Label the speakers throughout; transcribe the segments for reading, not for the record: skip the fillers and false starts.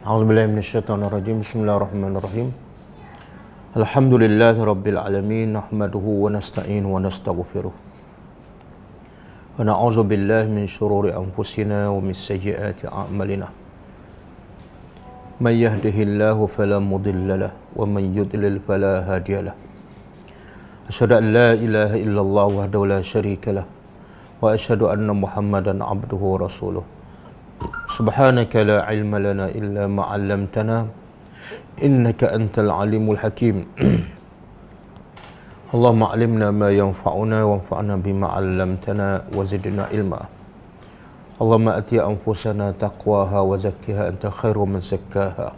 Speaker 1: A'udzubillahi minasyaitonirrajim. Bismillahirrahmanirrahim. Alhamdulillahi rabbil alamin, nahmaduhu wa nasta'inuhu wa nastaghfiruh. Wa na'udzu billahi min shururi anfusina wa min sayyiati a'malina. Man yahdihillahu fala mudilla lahu wa man yudlil fala hadiya lahu. Asyhadu an la ilaha illallah wahdahu la syarika lahu wa asyhadu anna Muhammadan abduhu wa rasuluh. Subhanaka la ilma lana illa ma 'allamtana innaka antal alimul hakim. Allahumma 'allimna ma yanfa'una wanfa'na bima 'allamtana wa zidna ilma. Allahumma ati anfusana taqwaha wa zakkiha anta khairu man zakkaha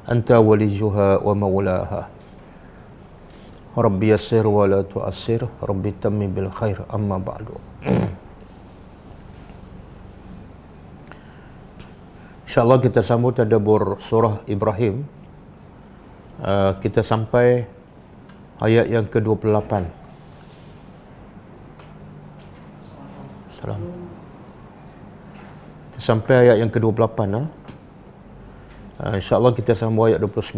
Speaker 1: anta waliyuha wa maulaha. Rabbi yassir wa la tu'assir, Rabbi tammim bil khair, amma ba'du. InsyaAllah kita sambut tadabbur surah Ibrahim. Kita sampai ayat yang ke-28. Salam. Kita sampai ayat yang ke-28. InsyaAllah kita sambung ayat 29.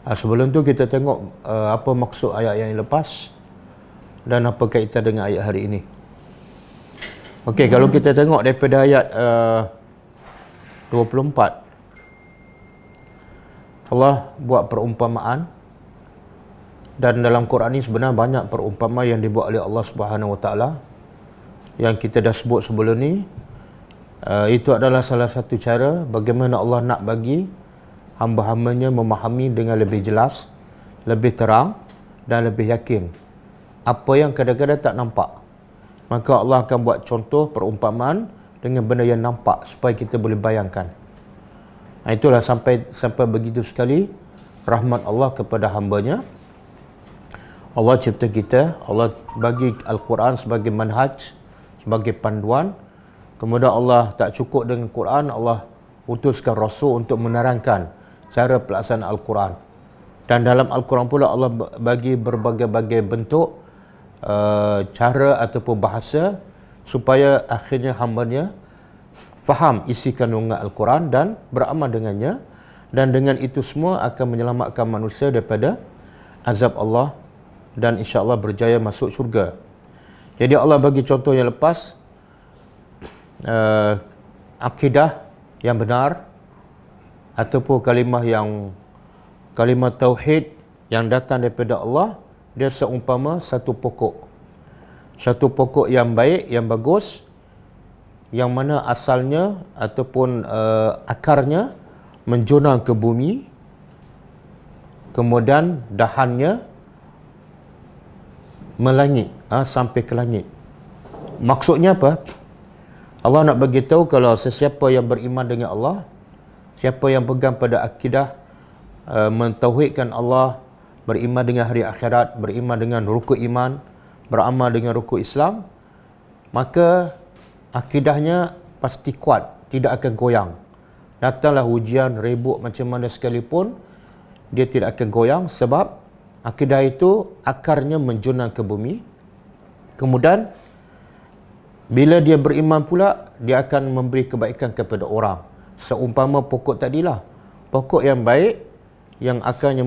Speaker 1: Sebelum tu kita tengok apa maksud ayat yang lepas dan apa kaitan dengan ayat hari ini. Okey, kalau kita tengok daripada ayat 24, Allah buat perumpamaan, dan dalam Quran ni sebenarnya banyak perumpamaan yang dibuat oleh Allah Subhanahu Wa Taala yang kita dah sebut sebelum ni. Itu adalah salah satu cara bagaimana Allah nak bagi hamba-hambanya memahami dengan lebih jelas, lebih terang dan lebih yakin apa yang kadang-kadang tak nampak. Maka Allah akan buat contoh perumpamaan dengan benda yang nampak supaya kita boleh bayangkan. Itulah sampai begitu sekali rahmat Allah kepada hambanya. Allah cipta kita, Allah bagi Al-Quran sebagai manhaj, sebagai panduan. Kemudian Allah tak cukup dengan Quran, Allah utuskan Rasul untuk menerangkan cara pelaksanaan Al-Quran. Dan dalam Al-Quran pula Allah bagi berbagai-bagai bentuk cara ataupun bahasa supaya akhirnya hambanya faham isi kandungan Al-Quran dan beramal dengannya, dan dengan itu semua akan menyelamatkan manusia daripada azab Allah dan insya-Allah berjaya masuk syurga. Jadi Allah bagi contoh yang lepas, akidah yang benar ataupun kalimah tauhid yang datang daripada Allah, dia seumpama satu pokok yang baik, yang bagus, yang mana asalnya ataupun akarnya menjunang ke bumi, kemudian dahannya melangit sampai ke langit. Maksudnya apa? Allah nak bagi tahu kalau sesiapa yang beriman dengan Allah, siapa yang pegang pada akidah mentauhidkan Allah, beriman dengan hari akhirat, beriman dengan rukun iman, beramal dengan rukun Islam, maka akidahnya pasti kuat, tidak akan goyang. Datanglah hujan, rebuk macam mana sekalipun, dia tidak akan goyang sebab akidah itu akarnya menjunang ke bumi. Kemudian bila dia beriman pula, dia akan memberi kebaikan kepada orang. Seumpama pokok tadilah, pokok yang baik yang akarnya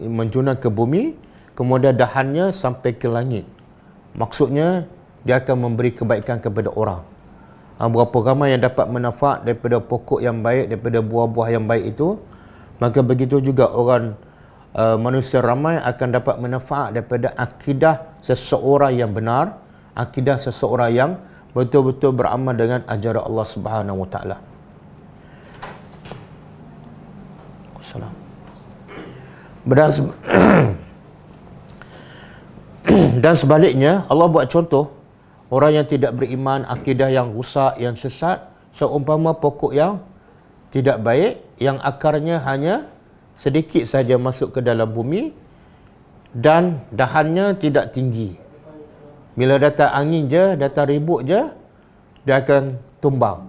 Speaker 1: menjunang ke bumi, kemudian dahannya sampai ke langit. Maksudnya dia akan memberi kebaikan kepada orang. Berapa ramai yang dapat manfaat daripada pokok yang baik, daripada buah-buah yang baik itu, maka begitu juga orang manusia ramai akan dapat manfaat daripada akidah seseorang yang benar, akidah seseorang yang betul-betul beramal dengan ajaran Allah Subhanahu Wa Taala. Dan sebaliknya, Allah buat contoh orang yang tidak beriman, akidah yang rusak, yang sesat, seumpama pokok yang tidak baik, yang akarnya hanya sedikit saja masuk ke dalam bumi dan dahannya tidak tinggi. Bila datang angin je, datang ribut je, dia akan tumbang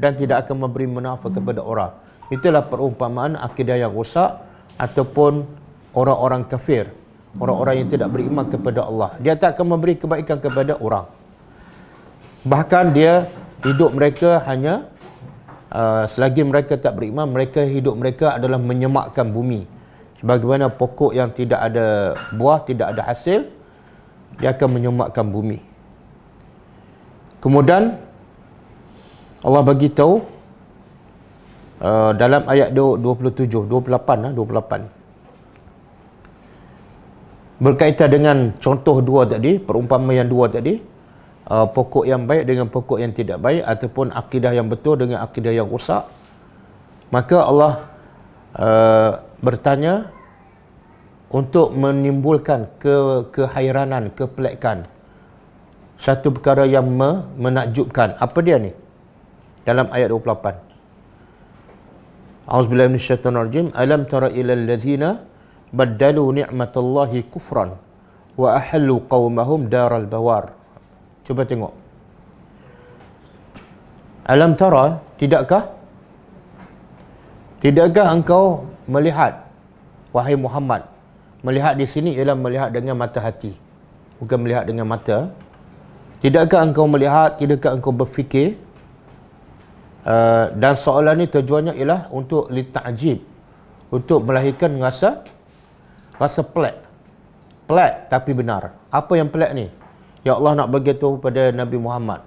Speaker 1: dan tidak akan memberi manfaat kepada orang. Itulah perumpamaan akidah yang rosak ataupun orang-orang kafir, orang-orang yang tidak beriman kepada Allah. Dia tak akan memberi kebaikan kepada orang. Bahkan dia hidup mereka hanya selagi mereka tak beriman, hidup mereka adalah menyemakkan bumi. Sebagaimana pokok yang tidak ada buah, tidak ada hasil, dia akan menyemakkan bumi. Kemudian Allah bagi tahu dalam ayat 28 berkaitan dengan contoh dua tadi, perumpamaan yang dua tadi, pokok yang baik dengan pokok yang tidak baik, ataupun akidah yang betul dengan akidah yang rosak. Maka Allah bertanya untuk menimbulkan kehairanan, kepelikan, satu perkara yang menakjubkan. Apa dia ni? Dalam ayat 28. A'udzubillahi minasyaitonirrajim. Alam tara ilal ladzina baddalu ni'matallahi kufran wa ahallu qaumahum daral bawar. Cuba tengok. Alam tara, tidakkah engkau melihat, wahai Muhammad? Melihat di sini ialah melihat dengan mata hati, bukan melihat dengan mata. Tidakkah engkau melihat, tidakkah engkau berfikir? Dan soalan ni tujuannya ialah untuk lita'jib, untuk melahirkan rasa pelik tapi benar. Apa yang pelik ni? Ya Allah nak bagi tahu pada Nabi Muhammad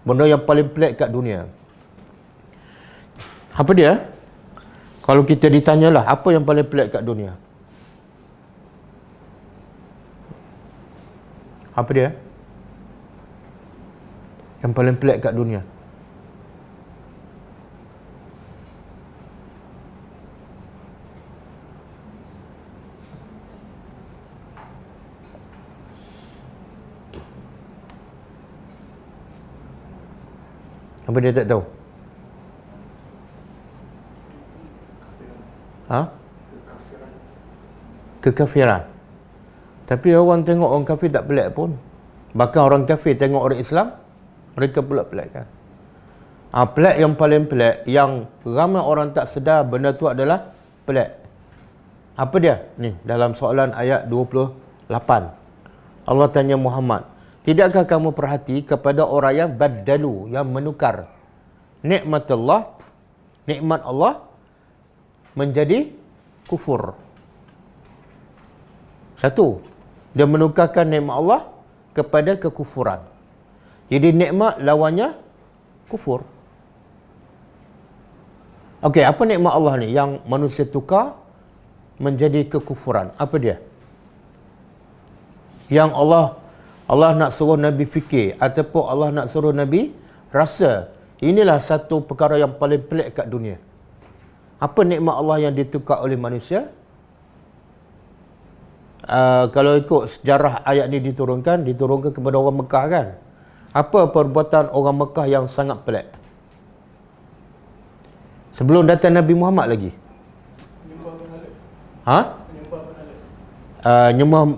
Speaker 1: benda yang paling pelik kat dunia. Apa dia? Kalau kita ditanyalah apa yang paling pelik kat dunia, apa dia? Yang paling pelik kat dunia. Apa dia tak tahu? Kekafiran. Tapi orang tengok orang kafir tak pelik pun. Bahkan orang kafir tengok orang Islam, mereka pula pelik kan. Pelik yang paling pelik, yang ramai orang tak sedar benda tu adalah pelik. Apa dia? Ni, dalam soalan ayat 28. Allah tanya Muhammad, tidakkah kamu perhati kepada orang yang baddalu, yang menukar nikmat Allah menjadi kufur? Satu, dia menukarkan nikmat Allah kepada kekufuran. Jadi nikmat lawannya kufur. Okey, apa nikmat Allah ni yang manusia tukar menjadi kekufuran? Apa dia? Yang Allah nak suruh Nabi fikir, ataupun Allah nak suruh Nabi rasa. Inilah satu perkara yang paling pelik kat dunia. Apa nikmat Allah yang ditukar oleh manusia? Kalau ikut sejarah ayat ni diturunkan kepada orang Mekah kan. Apa perbuatan orang Mekah yang sangat pelik? Sebelum datang Nabi Muhammad lagi.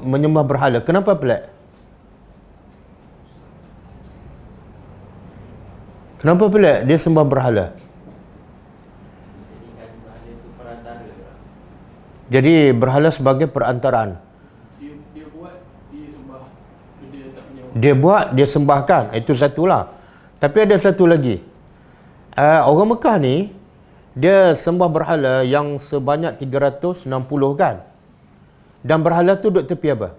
Speaker 1: Menyembah berhala. Kenapa pelik? Kenapa pelik dia sembah berhala? Jadi berhala sebagai perantaraan. Dia buat, dia sembahkan. Itu satulah. Tapi ada satu lagi. Orang Mekah ni, dia sembah berhala yang sebanyak 360 kan. Dan berhala tu duduk tepi apa?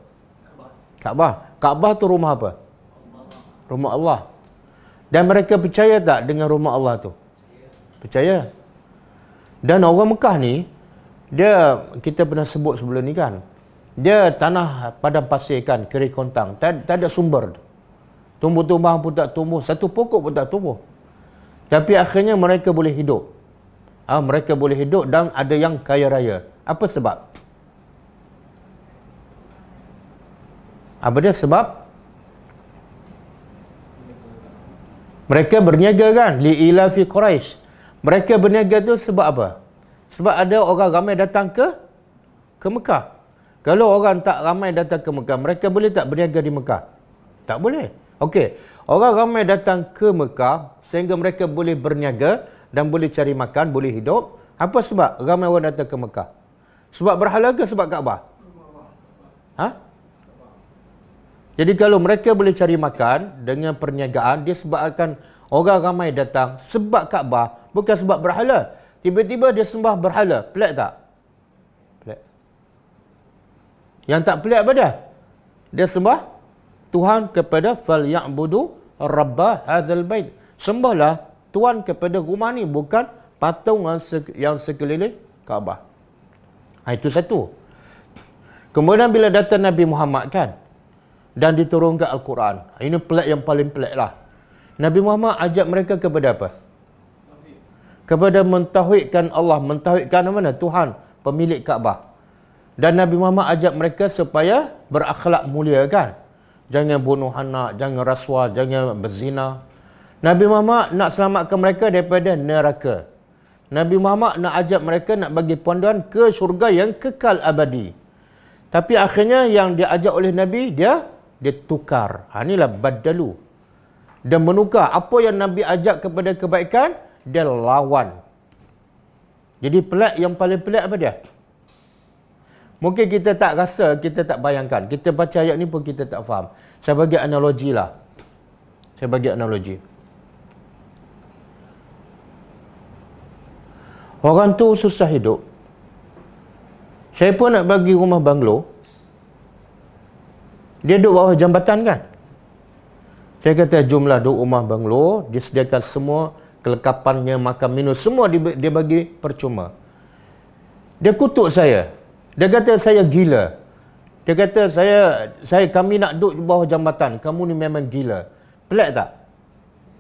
Speaker 1: Kaabah. Kaabah tu rumah apa? Rumah Allah. Dan mereka percaya tak dengan rumah Allah tu? Percaya. Dan orang Mekah ni, kita pernah sebut sebelum ni kan, dia tanah padang pasir kan, keri kontang, tak ada sumber. Tumbuh-tumbuhan pun tak tumbuh, satu pokok pun tak tumbuh. Tapi akhirnya mereka boleh hidup. Mereka boleh hidup dan ada yang kaya raya. Apa sebab? Apa dia sebab? Mereka berniaga kan, li'ilafi Quraisy. Mereka berniaga tu sebab apa? Sebab ada orang ramai datang ke Mekah. Kalau orang tak ramai datang ke Mekah, mereka boleh tak berniaga di Mekah? Tak boleh. Okey, orang ramai datang ke Mekah sehingga mereka boleh berniaga dan boleh cari makan, boleh hidup. Apa sebab ramai orang datang ke Mekah? Sebab berhala ke sebab Kaabah? Jadi kalau mereka boleh cari makan dengan perniagaan, dia sebabkan orang ramai datang sebab Kaabah, bukan sebab berhala. Tiba-tiba dia sembah berhala. Pelik tak? Pelik. Yang tak pelik apa dia? Dia sembah Tuhan kepada falya'budu rabba hadzal bait. Sembahlah Tuhan kepada rumah ni, bukan patung yang sekeliling Kaabah. Itu satu. Kemudian bila datang Nabi Muhammad kan, dan diturunkan Al-Quran. Ini pelik yang paling pelik lah. Nabi Muhammad ajak mereka kepada apa? Kepada mentauhidkan Allah, mentauhidkan mana? Tuhan, pemilik Kaabah. Dan Nabi Muhammad ajak mereka supaya berakhlak mulia kan? Jangan bunuh anak, jangan rasuah, jangan berzina. Nabi Muhammad nak selamatkan mereka daripada neraka. Nabi Muhammad nak ajak mereka nak bagi panduan ke syurga yang kekal abadi. Tapi akhirnya yang diajak oleh Nabi, dia tukar. Inilah badalu. Dan menukar apa yang Nabi ajak kepada kebaikan, dia lawan. Jadi pelik, yang paling pelik apa dia? Mungkin kita tak rasa, kita tak bayangkan. Kita baca ayat ni pun kita tak faham. Saya bagi analogi lah. Saya bagi analogi. Orang tu susah hidup. Saya pun nak bagi rumah banglo. Dia duduk bawah jambatan kan? Saya kata jumlah duduk rumah banglo, disediakan semua kelengkapannya, makan minum, semua dia bagi percuma. Dia kutuk saya. Dia kata saya gila. Dia kata kami nak duduk di bawah jambatan, kamu ni memang gila. Pelik tak?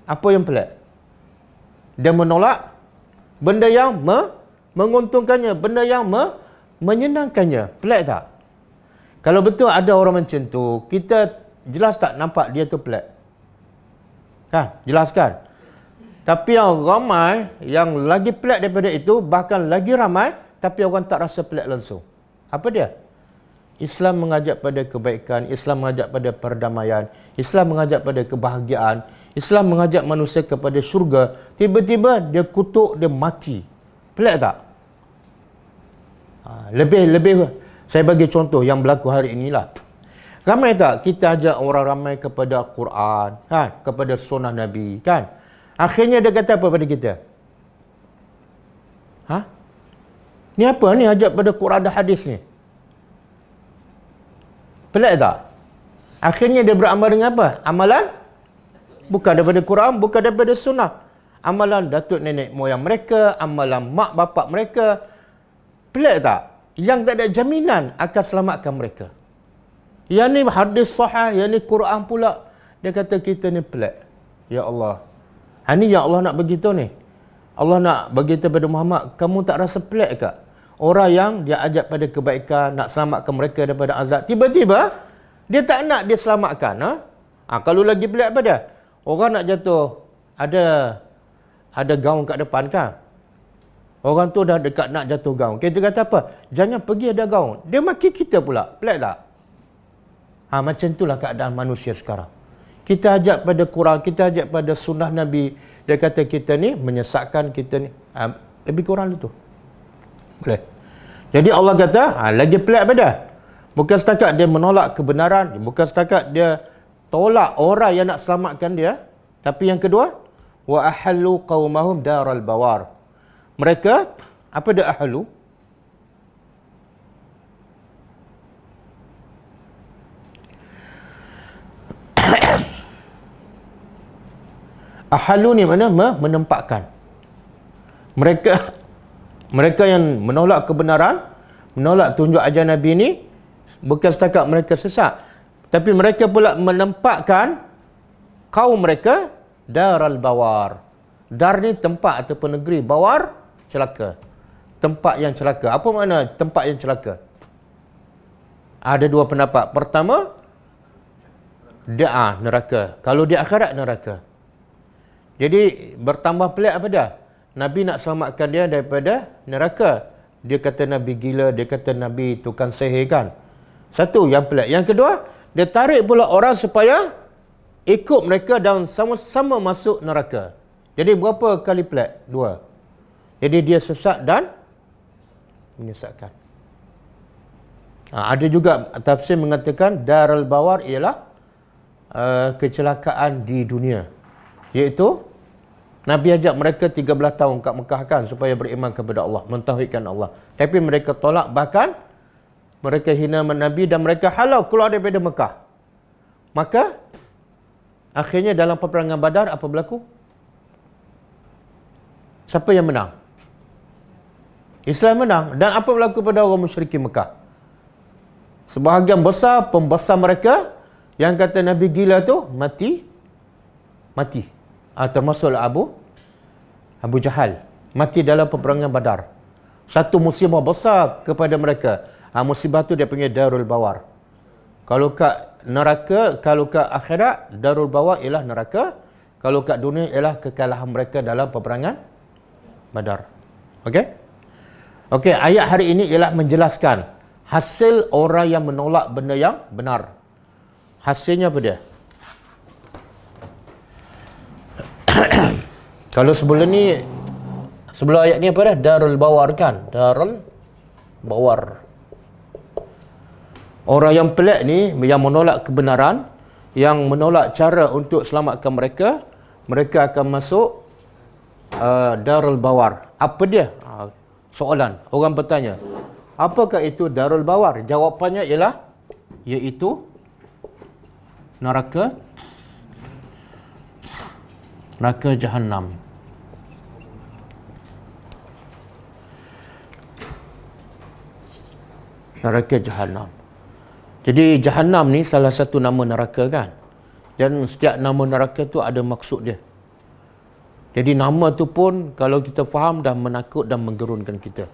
Speaker 1: Apa yang pelik? Dia menolak benda yang menguntungkannya, benda yang menyenangkannya. Pelik tak? Kalau betul ada orang macam tu, kita jelas tak nampak dia tu pelik? Kan? Jelas kan? Tapi yang ramai, yang lagi pelik daripada itu, bahkan lagi ramai, tapi orang tak rasa pelik langsung. Apa dia? Islam mengajak pada kebaikan, Islam mengajak pada perdamaian, Islam mengajak pada kebahagiaan, Islam mengajak manusia kepada syurga. Tiba-tiba dia kutuk, dia maki. Pelik tak? Lebih saya bagi contoh yang berlaku hari inilah. Ramai tak kita ajak orang ramai kepada Quran, kan? Kepada sunnah Nabi, kan? Akhirnya dia kata apa pada kita? Ni apa ni ajak pada Quran dan hadis ni? Pelik tak? Akhirnya dia beramal dengan apa? Amalan bukan daripada Quran, bukan daripada sunnah. Amalan datuk nenek moyang mereka, amalan mak bapak mereka. Pelik tak? Yang tak ada jaminan akan selamatkan mereka. Yang ni hadis sahih, yang ni Quran pula. Dia kata kita ni pelik. Ya Allah. Ini yang Allah nak beritahu ni. Allah nak beritahu kepada Muhammad, kamu tak rasa pelik ke? Orang yang dia ajak pada kebaikan, nak selamatkan mereka daripada azab, tiba-tiba dia tak nak dia selamatkan. Kalau lagi pelik apa dia? Orang nak jatuh, ada gaun kat depan kan? Orang tu dah dekat nak jatuh gaun. Kita kata apa? Jangan pergi ada gaun. Dia maki kita pula. Pelik tak? Macam itulah keadaan manusia sekarang. Kita ajak pada Quran, kita ajak pada sunnah Nabi. Dia kata kita ni menyesatkan, kita ni. Lebih kurang itu. Boleh. Jadi Allah kata, lagi pelik pada. Bukan setakat dia menolak kebenaran, bukan setakat dia tolak orang yang nak selamatkan dia, tapi yang kedua, wa ahallu qaumahum daral bawar. Mereka apa dia ahalu? Ahalu ni mana? Menempatkan. Mereka yang menolak kebenaran, menolak tunjuk ajaran Nabi ni, bukan setakat mereka sesat, tapi mereka pula menempatkan kaum mereka daral bawar. Dar ni tempat ataupun negeri, bawar celaka. Tempat yang celaka. Apa makna tempat yang celaka? Ada dua pendapat. Pertama, dia neraka. Kalau di akhirat, neraka. Jadi bertambah pelik apa dia? Nabi nak selamatkan dia daripada neraka. Dia kata Nabi gila, dia kata Nabi tukang sihir kan. Satu yang pelik. Yang kedua, dia tarik pula orang supaya ikut mereka dan sama-sama masuk neraka. Jadi berapa kali pelik? Dua. Jadi dia sesat dan menyesatkan. Ada juga tafsir mengatakan daral bawar ialah kecelakaan di dunia, iaitu Nabi ajak mereka 13 tahun kat Mekah kan supaya beriman kepada Allah, mentauhidkan Allah. Tapi mereka tolak, bahkan mereka hina Nabi dan mereka halau keluar daripada Mekah. Maka akhirnya dalam peperangan Badar apa berlaku? Siapa yang menang? Islam menang. Dan apa berlaku pada orang musyrikin Mekah? Sebahagian besar pembesar mereka yang kata Nabi gila tu mati. Termasuklah Abu Jahal. Mati dalam peperangan Badar. Satu musibah besar kepada mereka. Musibah tu dia panggil Darul Bawar. Kalau kat neraka, kalau kat akhirat, Darul Bawar ialah neraka. Kalau kat dunia ialah kekalahan mereka dalam peperangan Badar. Okey, ayat hari ini ialah menjelaskan hasil orang yang menolak benda yang benar. Hasilnya apa dia? Kalau sebelum ayat ni apa dah? Darul Bawar kan? Darul Bawar. Orang yang pelik ni, yang menolak kebenaran, yang menolak cara untuk selamatkan mereka, mereka akan masuk Darul Bawar. Apa dia? Soalan. Orang bertanya, apakah itu Darul Bawar? Jawapannya ialah, iaitu neraka Jahannam. Neraka Jahannam. Jadi Jahannam ni salah satu nama neraka kan. Dan setiap nama neraka tu ada maksud dia. Jadi nama tu pun kalau kita faham dah menakut dan menggerunkan kita.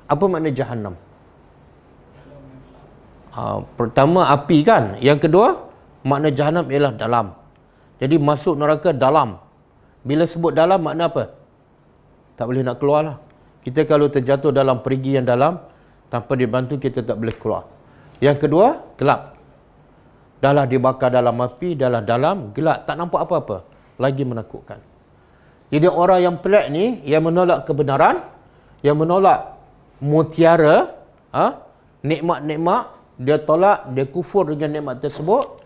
Speaker 1: Apa makna Jahannam? Pertama api kan. Yang kedua makna Jahannam ialah dalam. Jadi masuk neraka dalam. Bila sebut dalam makna apa? Tak boleh nak keluar lah. Kita kalau terjatuh dalam perigi yang dalam, tanpa dibantu kita tak boleh keluar. Yang kedua, gelap. Dahlah dibakar dalam api, dahlah dalam, gelap, tak nampak apa-apa. Lagi menakutkan. Jadi orang yang pelik ni, yang menolak kebenaran, yang menolak mutiara, nikmat-nikmat, dia tolak, dia kufur dengan nikmat tersebut,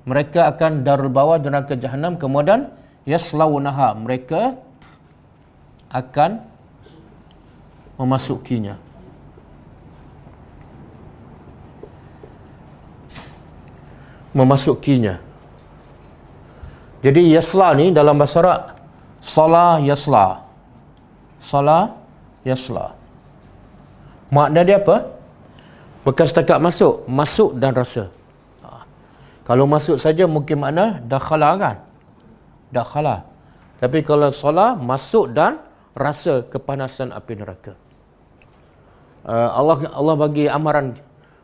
Speaker 1: mereka akan Darul Bawar, neraka Jahannam, kemudian yaslaunaha, mereka akan memasukinya. Jadi yasla ni dalam bahasa Arab salah yasla. Makna dia apa? Bukan setakat masuk dan rasa. Kalau masuk saja mungkin makna dakhala kan? Dakhala. Tapi kalau salah, masuk dan rasa kepanasan api neraka. Allah bagi amaran,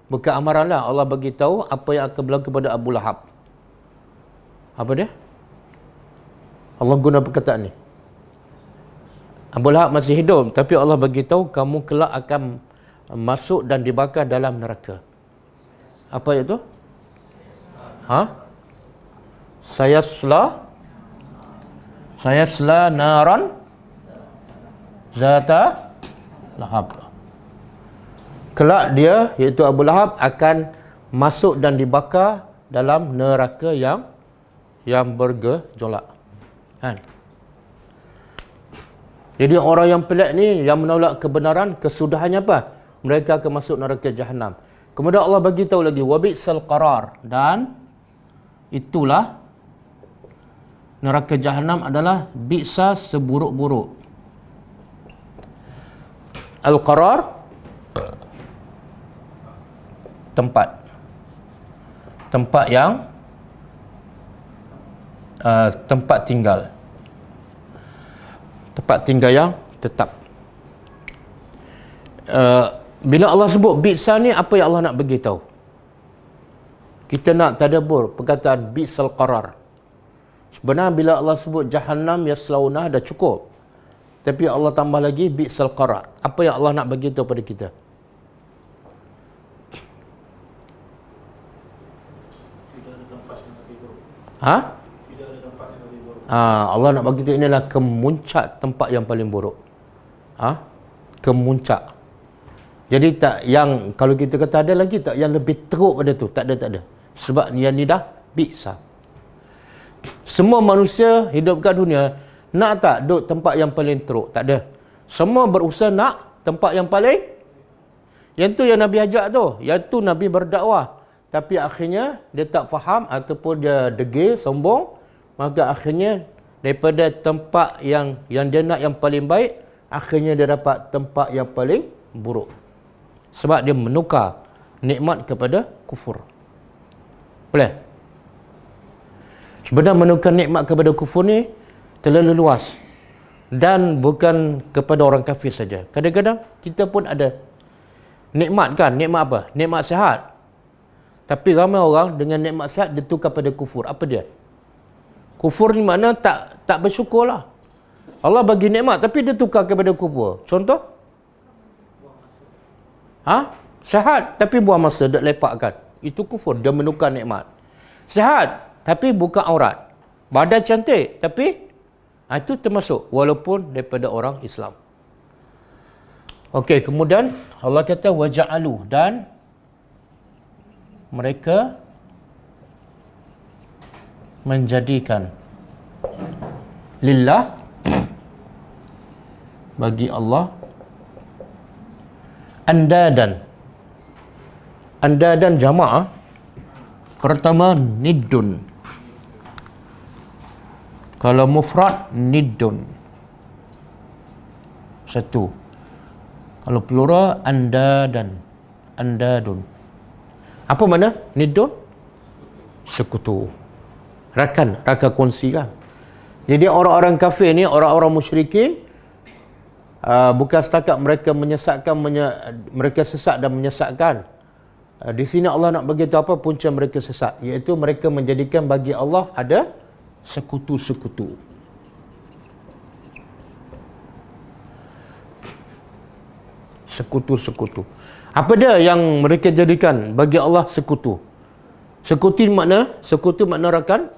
Speaker 1: bukan amaran lah, Allah bagi tahu apa yang akan berlaku kepada Abu Lahab. Apa dia? Allah guna perkataan ni. Abu Lahab masih hidup, tapi Allah bagi tahu kamu kelak akan masuk dan dibakar dalam neraka. Apa itu? Sayasla naran zata lahab. Kelak dia, iaitu Abu Lahab, akan masuk dan dibakar dalam neraka yang bergejolak. Kan? Jadi orang yang pelik ni, yang menolak kebenaran, kesudahannya apa? Mereka akan masuk neraka Jahannam. Kemudian Allah bagi tahu lagi, wabi'sal qarar, dan itulah neraka Jahannam adalah bi'sa, seburuk-buruk. Al-qarar, tempat yang tempat tinggal yang tetap. Bila Allah sebut bi'sa ni, apa yang Allah nak bagi tahu? Kita nak tadabbur perkataan bi'sal qarar. Sebenarnya bila Allah sebut Jahannam yaslauna dah cukup. Tapi Allah tambah lagi bi'sal qarar. Apa yang Allah nak bagi tahu pada kita? Allah nak bagi tahu inilah kemuncak tempat yang paling buruk. Kemuncak. Jadi tak yang, kalau kita kata ada lagi tak yang lebih teruk pada tu, tak ada. Sebab yang ni dah Bi'sa. Semua manusia hidup kat dunia, nak tak duduk tempat yang paling teruk? Tak ada. Semua berusaha nak tempat yang paling, yang tu yang Nabi ajak tu, yang tu Nabi berdakwah. Tapi akhirnya dia tak faham ataupun dia degil, sombong, maka akhirnya daripada tempat yang dia nak yang paling baik, akhirnya dia dapat tempat yang paling buruk. Sebab dia menukar nikmat kepada kufur. Boleh? Sebenarnya menukar nikmat kepada kufur ni terlalu luas. Dan bukan kepada orang kafir saja. Kadang-kadang kita pun ada nikmat kan? Nikmat apa? Nikmat sihat. Tapi ramai orang dengan nikmat sihat dia tukar pada kufur. Apa dia? Kufur ni makna tak bersyukur lah. Allah bagi nikmat tapi dia tukar kepada kufur. Contoh? Sihat tapi buang masa, dak lepakkan. Itu kufur, dia menukar nikmat. Sihat tapi buka aurat. Badan cantik tapi itu termasuk walaupun daripada orang Islam. Okey, kemudian Allah kata waja'alu, dan mereka menjadikan lillah bagi Allah andadan. Andadan jamaah. Pertama niddun. Kalau mufrad niddun. Satu. Kalau plural andadan. Andadun. Apa makna niddun? Sekutu. Rakan kongsi kan. Jadi orang-orang kafir ni, orang-orang musyrikin, bukan setakat mereka menyesatkan, mereka sesat dan menyesatkan. Di sini Allah nak bagi tahu apa punca mereka sesat, iaitu mereka menjadikan bagi Allah ada sekutu-sekutu. Sekutu-sekutu. Apa dia yang mereka jadikan bagi Allah sekutu? Sekutu makna rakan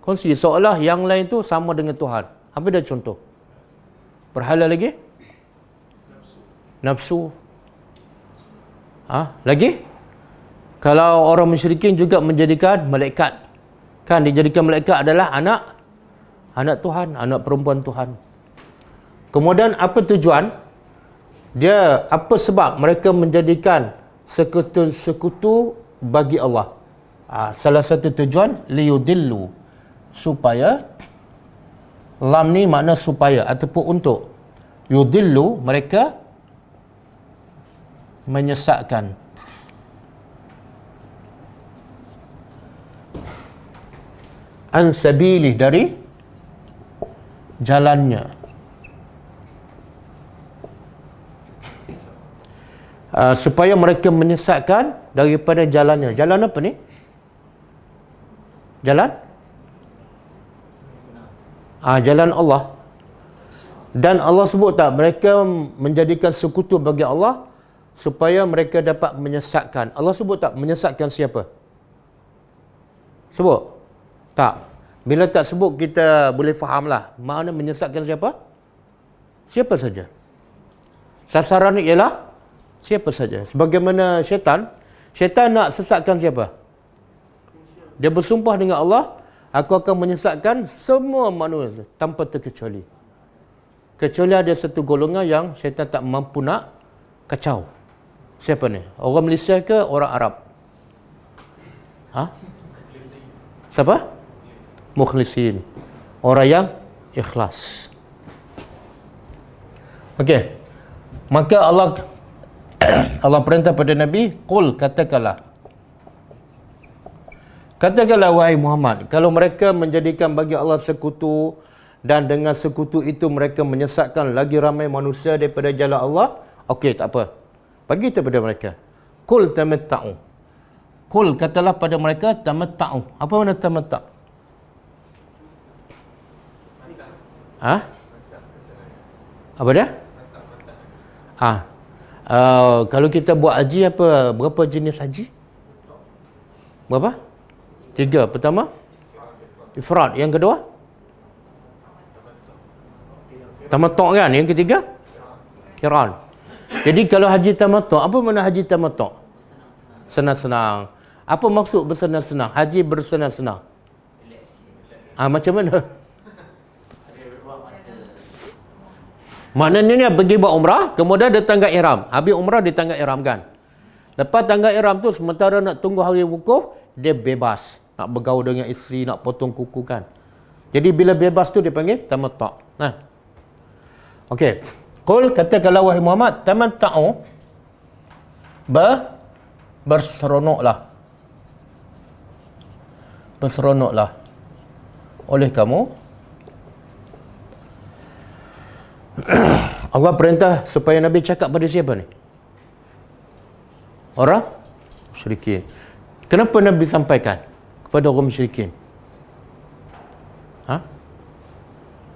Speaker 1: kongsi, seolah yang lain tu sama dengan Tuhan. Apa dia contoh? Berhala lagi? Nafsu. Lagi? Kalau orang musyrikin juga menjadikan malaikat. Kan dijadikan malaikat adalah anak Tuhan, anak perempuan Tuhan. Kemudian apa tujuan? Dia apa sebab mereka menjadikan sekutu-sekutu bagi Allah? Salah satu tujuan liyudillu, supaya, lam ni makna supaya ataupun untuk. Yudillu, mereka menyesatkan. Ansabilih, dari jalannya. Supaya mereka menyesatkan daripada jalannya. Jalan apa ni? Jalan? Jalan Allah. Dan Allah sebut tak, mereka menjadikan sekutu bagi Allah supaya mereka dapat menyesatkan. Allah sebut tak menyesatkan siapa? Sebut? Tak. Bila tak sebut kita boleh fahamlah. Makna menyesatkan siapa? Siapa saja. Sasaran ialah siapa saja. Sebagaimana syaitan nak sesatkan siapa? Dia bersumpah dengan Allah, aku akan menyesatkan semua manusia tanpa terkecuali. Kecuali ada satu golongan yang syaitan tak mampu nak kacau. Siapa ni? Orang Malaysia ke orang Arab? Siapa? Mukhlisin. Orang yang ikhlas. Okey. Maka Allah perintah pada Nabi, qul, katakanlah wahai Muhammad, kalau mereka menjadikan bagi Allah sekutu dan dengan sekutu itu mereka menyesatkan lagi ramai manusia daripada jalan Allah, okey, tak apa. Bagi kepada mereka, qul tamatta'u. Qul, katalah pada mereka tamatta'u. Apa makna tamatta'? Apa dia? Kalau kita buat haji, berapa jenis haji? Berapa? 3. Pertama ifrad. Yang kedua tamattu' kan? Yang ketiga qiran. Jadi kalau haji tamattu', apa makna haji tamattu'? Senang-senang. Apa maksud bersenang-senang? Haji bersenang-senang. Macam mana? Maknanya dia pergi buat umrah, kemudian dia tanggap ihram. Habis umrah dia tanggap ihram kan. Lepas tanggap ihram tu, sementara nak tunggu hari wukuf, dia bebas. Nak bergaul dengan isteri, nak potong kuku kan. Jadi bila bebas tu dia panggil tamattu'. Okey. Qul, katakanlah wahai Muhammad, tamattu' berseronoklah. Berseronoklah oleh kamu. Allah perintah supaya Nabi cakap pada siapa ni? Orang musyrikin. Kenapa Nabi sampaikan kepada orang musyrikin?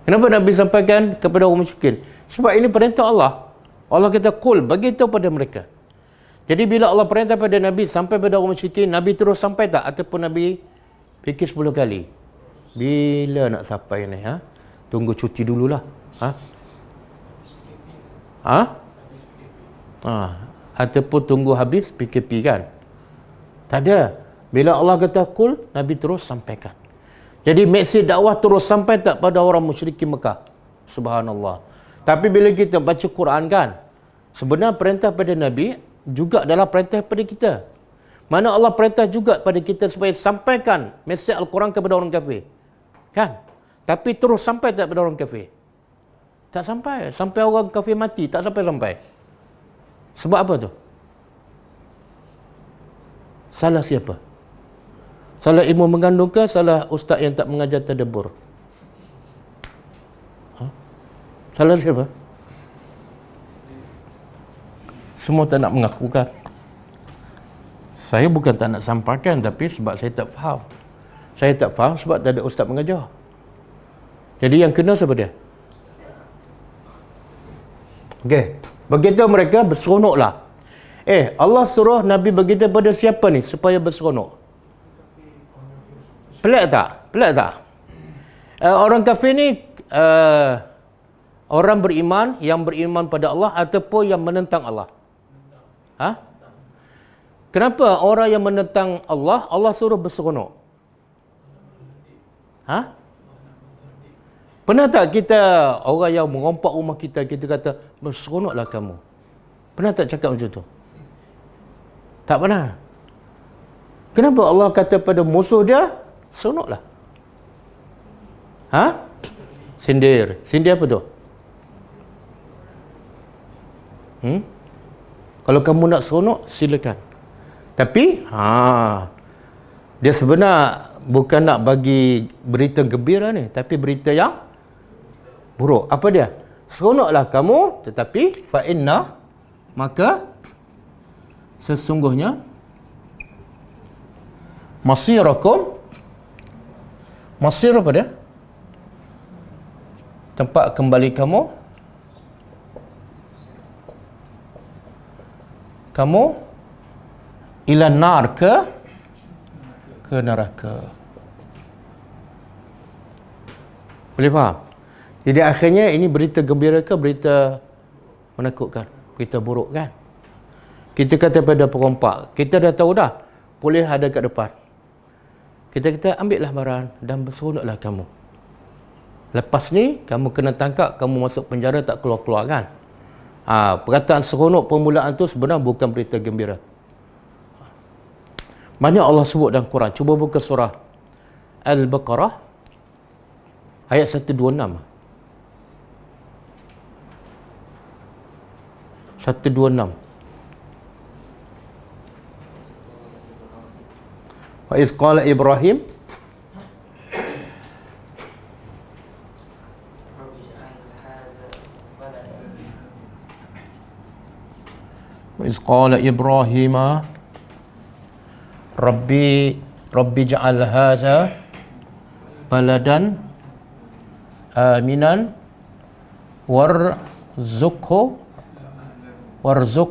Speaker 1: Kenapa Nabi sampaikan kepada orang musyrikin? Sebab ini perintah Allah. Allah kata, qul, bagi tahu pada mereka. Jadi bila Allah perintah pada Nabi sampai pada orang musyrikin, Nabi terus sampai tak? Ataupun Nabi fikir 10 kali? Bila nak sampai ni? Tunggu cuti dululah. Ataupun tunggu habis PKP kan? Tak ada. Bila Allah kata qul, Nabi terus sampaikan. Jadi mesej dakwah terus sampai tak pada orang musyrikin Mekah? Subhanallah. Tapi bila kita baca Quran kan, sebenarnya perintah pada Nabi juga adalah perintah pada kita. Mana Allah perintah juga pada kita supaya sampaikan mesej Al-Quran kepada orang kafir. Kan? Tapi terus sampai tak pada orang kafir? Tak sampai. Sampai orang kafir mati, tak sampai-sampai. Sebab apa tu? Salah siapa? Salah ilmu mengandung ke salah ustaz yang tak mengajar tadabbur? Salah siapa? Semua tak nak mengakukan. Saya bukan tak nak sampaikan, tapi sebab saya tak faham. Saya tak faham sebab tak ada ustaz mengajar. Jadi yang kena siapa dia? Okey. Begitu mereka berseronoklah. Allah suruh Nabi begitu pada siapa ni supaya berseronok? Pelik tak? Pelik tak? Orang kafir ni orang beriman yang beriman pada Allah ataupun yang menentang Allah? Kenapa orang yang menentang Allah, Allah suruh berseronok? Pernah tak kita, orang yang merompak rumah kita, kita kata, berseronoklah kamu? Pernah tak cakap macam tu? Tak pernah. Kenapa Allah kata pada musuh dia, seronoklah? Sindir. Sindir apa tu? Kalau kamu nak seronok, silakan. Tapi, dia sebenar bukan nak bagi berita gembira ni, tapi berita yang buruk. Apa dia? Seronoklah kamu, tetapi fa'inna, maka sesungguhnya masirakum, masir apa dia? Tempat kembali kamu ila nar, ke neraka. Boleh faham? Jadi akhirnya ini berita gembira ke berita menakutkan? Berita buruk kan? Kita kata pada perompak, kita dah tahu dah boleh ada kat depan. Kita kata ambillah barang dan berseronoklah kamu. Lepas ni kamu kena tangkap, kamu masuk penjara tak keluar-keluar kan? Perkataan seronok permulaan tu sebenarnya bukan berita gembira. Banyak Allah sebut dalam Quran. Cuba buka surah Al-Baqarah ayat 126. 126. Wa iz qala Ibrahim Wa iz qala Ibrahim Rabbi ja'al hadha baladan aminan warzuq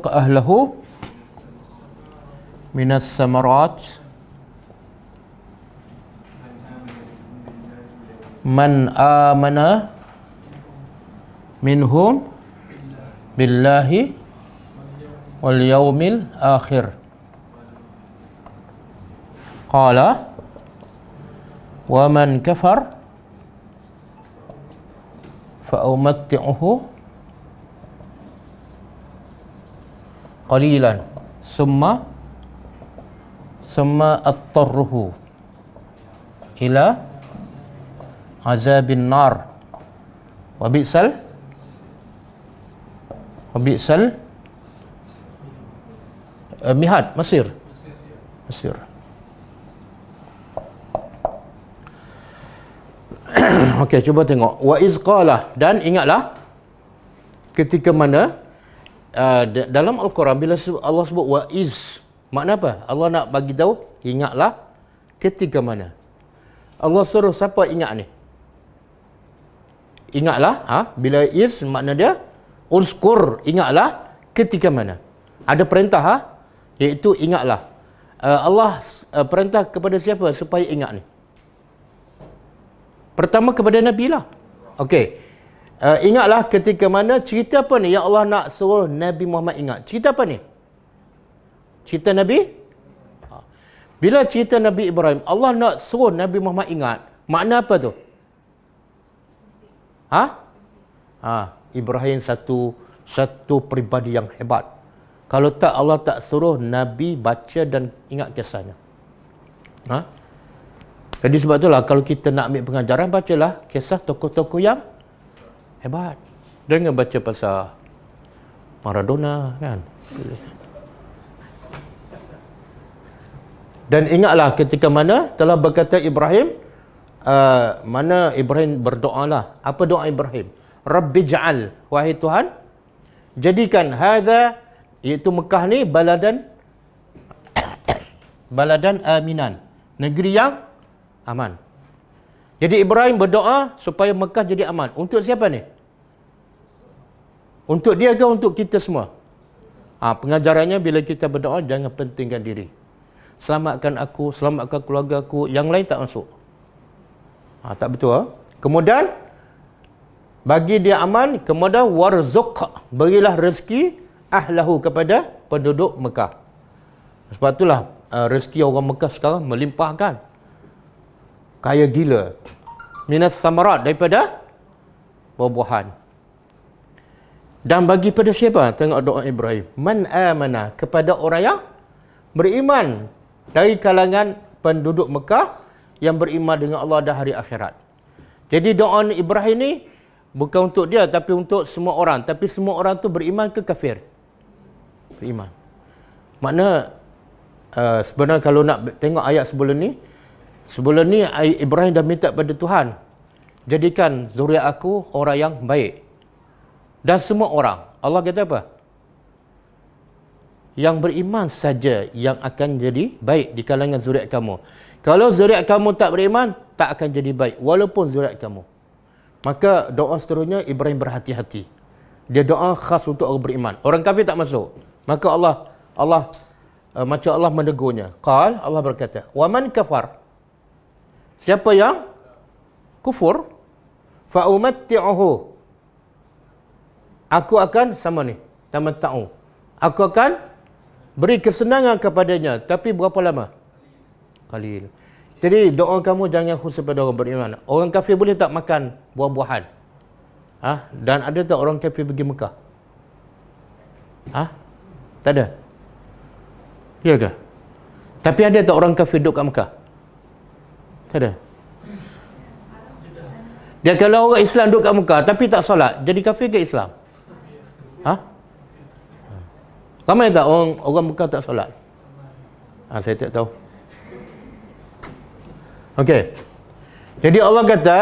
Speaker 1: ahlahu minas samarat man amana minhum billahi wal yaumil akhir. Qala wa man kafar fa umatti'uhu qalilan summa attarruhu ila azabin nar wa bi'sal mihad Mesir. Okey, cuba tengok. Wa iz qala, dan ingatlah ketika mana dalam Al-Quran bila Allah sebut wa iz, makna apa? Allah nak bagi tahu ingatlah ketika mana. Allah suruh siapa ingat ni? Ingatlah, bila iz makna dia uzkur, ingatlah ketika mana. Ada perintah, iaitu ingatlah. Allah perintah kepada siapa supaya ingat ni? Pertama kepada Nabi lah. Okey. Ingatlah ketika mana, cerita apa ni yang Allah nak suruh Nabi Muhammad ingat? Cerita apa ni? Cerita Nabi? Bila cerita Nabi Ibrahim, Allah nak suruh Nabi Muhammad ingat, makna apa tu? Ibrahim satu peribadi yang hebat. Kalau tak, Allah tak suruh Nabi baca dan ingat kisahnya. Jadi sebab itulah kalau kita nak ambil pengajaran, bacalah kisah tokoh-tokoh yang hebat. Jangan baca pasal Maradona, kan? Dan ingatlah ketika mana telah berkata Ibrahim, mana Ibrahim berdoalah. Apa doa Ibrahim? Rabbi ja'al, wahai Tuhan, jadikan haza, iaitu Mekah ni, baladan aminan, negeri yang aman. Jadi Ibrahim berdoa supaya Mekah jadi aman. Untuk siapa ni? Untuk dia ke untuk kita semua? Pengajarannya bila kita berdoa, jangan pentingkan diri. Selamatkan aku, selamatkan keluarga aku, yang lain tak masuk. Tak betul. Kemudian bagi dia aman, kemudian warzuq, berilah rezeki ahlahu, kepada penduduk Mekah. Sebab itulah rezeki orang Mekah sekarang melimpahkan. Kaya gila. Minas samarat, daripada buah-buahan. Dan bagi pada siapa? Tengok doa Ibrahim. Man amana, kepada orang yang beriman dari kalangan penduduk Mekah yang beriman dengan Allah dan hari akhirat. Jadi doa Ibrahim ni bukan untuk dia, tapi untuk semua orang. Tapi semua orang tu beriman ke kafir? Beriman. Makna sebenarnya kalau nak tengok ayat sebelum ni Ibrahim dah minta pada Tuhan, jadikan zuriat aku orang yang baik. Dan semua orang, Allah kata apa? Yang beriman saja yang akan jadi baik di kalangan zuriat kamu. Kalau zuriat kamu tak beriman, tak akan jadi baik, walaupun zuriat kamu. Maka doa seterusnya, Ibrahim berhati-hati. Dia doa khas untuk orang beriman. Orang kafir tak masuk. Maka macam Allah menegurnya. Allah berkata, wa man kafar, siapa yang kufur, fa umatti'uhu, aku akan tamatta'u, aku akan beri kesenangan kepadanya, tapi berapa lama? Qalil. Jadi doa kamu jangan khusus pada orang beriman. Orang kafir boleh tak makan buah-buahan? Dan ada tak orang kafir pergi Mekah? Tak ada. Ya ke? Tapi ada tak orang kafir duduk kat Mekah? Tak ada. Dia kalau orang Islam duduk kat Mekah tapi tak solat, jadi kafir ke Islam? Ramai tak orang Mekah tak solat? Saya tak tahu. Okey. Jadi Allah kata,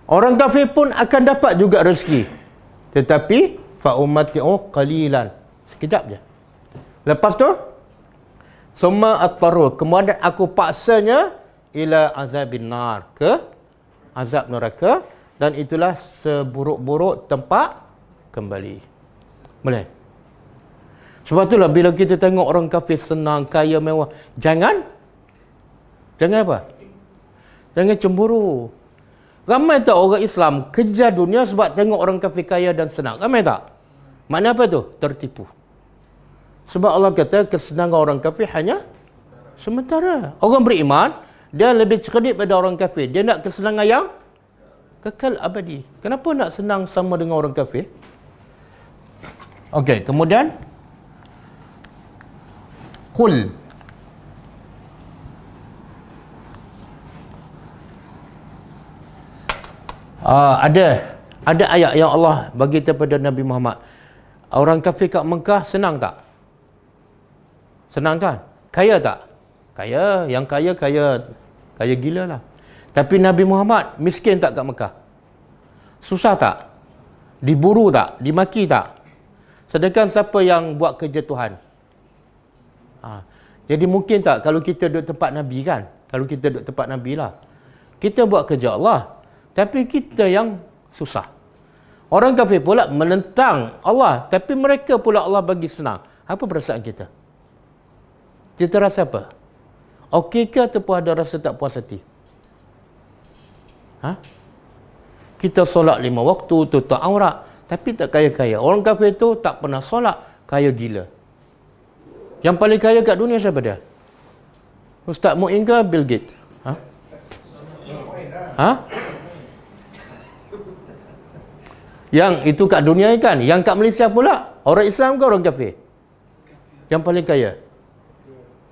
Speaker 1: orang kafir pun akan dapat juga rezeki. Tetapi fa ummati'u qalilan. Sekejap je. Lepas tu summa at-taru, kemudian aku paksanya ila azabin nar, ke azab neraka, dan itulah seburuk-buruk tempat kembali. Boleh? Sebab itulah bila kita tengok orang kafir senang, kaya, mewah, jangan apa? Jangan cemburu. Ramai tak orang Islam kejar dunia sebab tengok orang kafir kaya dan senang? Ramai tak? Makna apa tu? Tertipu. Sebab Allah kata kesenangan orang kafir hanya Sementara orang beriman, dia lebih cerdik pada orang kafir. Dia nak kesenangan yang kekal abadi. Kenapa nak senang sama dengan orang kafir? Okey, kemudian qul. Ada ayat yang Allah bagi kepada Nabi Muhammad. Orang kafir kat Mekah senang tak? Senang kan? Kaya tak? Kaya. Yang kaya gila lah. Tapi Nabi Muhammad miskin tak kat Mekah? Susah tak? Diburu tak? Dimaki tak? Sedangkan siapa yang buat kerja Tuhan? Jadi mungkin tak kalau kita duduk tempat Nabi kan? Kalau kita duduk tempat Nabi lah. Kita buat kerja Allah. Tapi kita yang susah. Orang kafir pula menentang Allah. Tapi mereka pula Allah bagi senang. Apa perasaan kita? Kita rasa apa? Okey ke ataupun ada rasa tak puas hati? Kita solat 5 waktu, tutup aurat. Tapi tak kaya-kaya. Orang kafir tu tak pernah solat. Kaya gila. Yang paling kaya kat dunia siapa dia? Ustaz Mu'in ke Bill Gates? Yang itu kat dunia kan? Yang kat Malaysia pula? Orang Islam ke orang kafir? Yang paling kaya?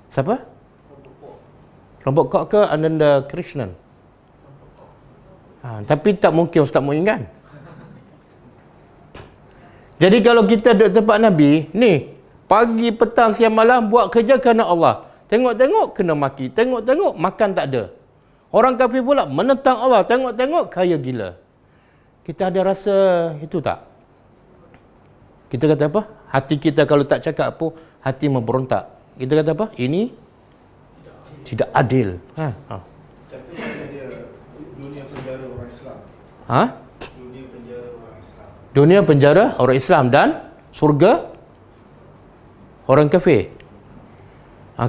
Speaker 1: Siapa? Robert Koch ke Ananda Krishnan? Tapi tak mungkin Ustaz Mu'in kan? Jadi kalau kita duduk tempat Nabi, ni, pagi, petang, siang, malam, buat kerja kerana Allah. Tengok-tengok, kena maki. Tengok-tengok, makan tak ada. Orang kafir pula menentang Allah. Tengok-tengok, kaya gila. Kita ada rasa itu tak? Kita kata apa? Hati kita kalau tak cakap apa, hati memberontak. Kita kata apa? Ini tidak adil.
Speaker 2: Tapi dia dunia penjara orang Islam. Dunia penjara orang Islam.
Speaker 1: Dunia penjara orang Islam dan surga orang kafir.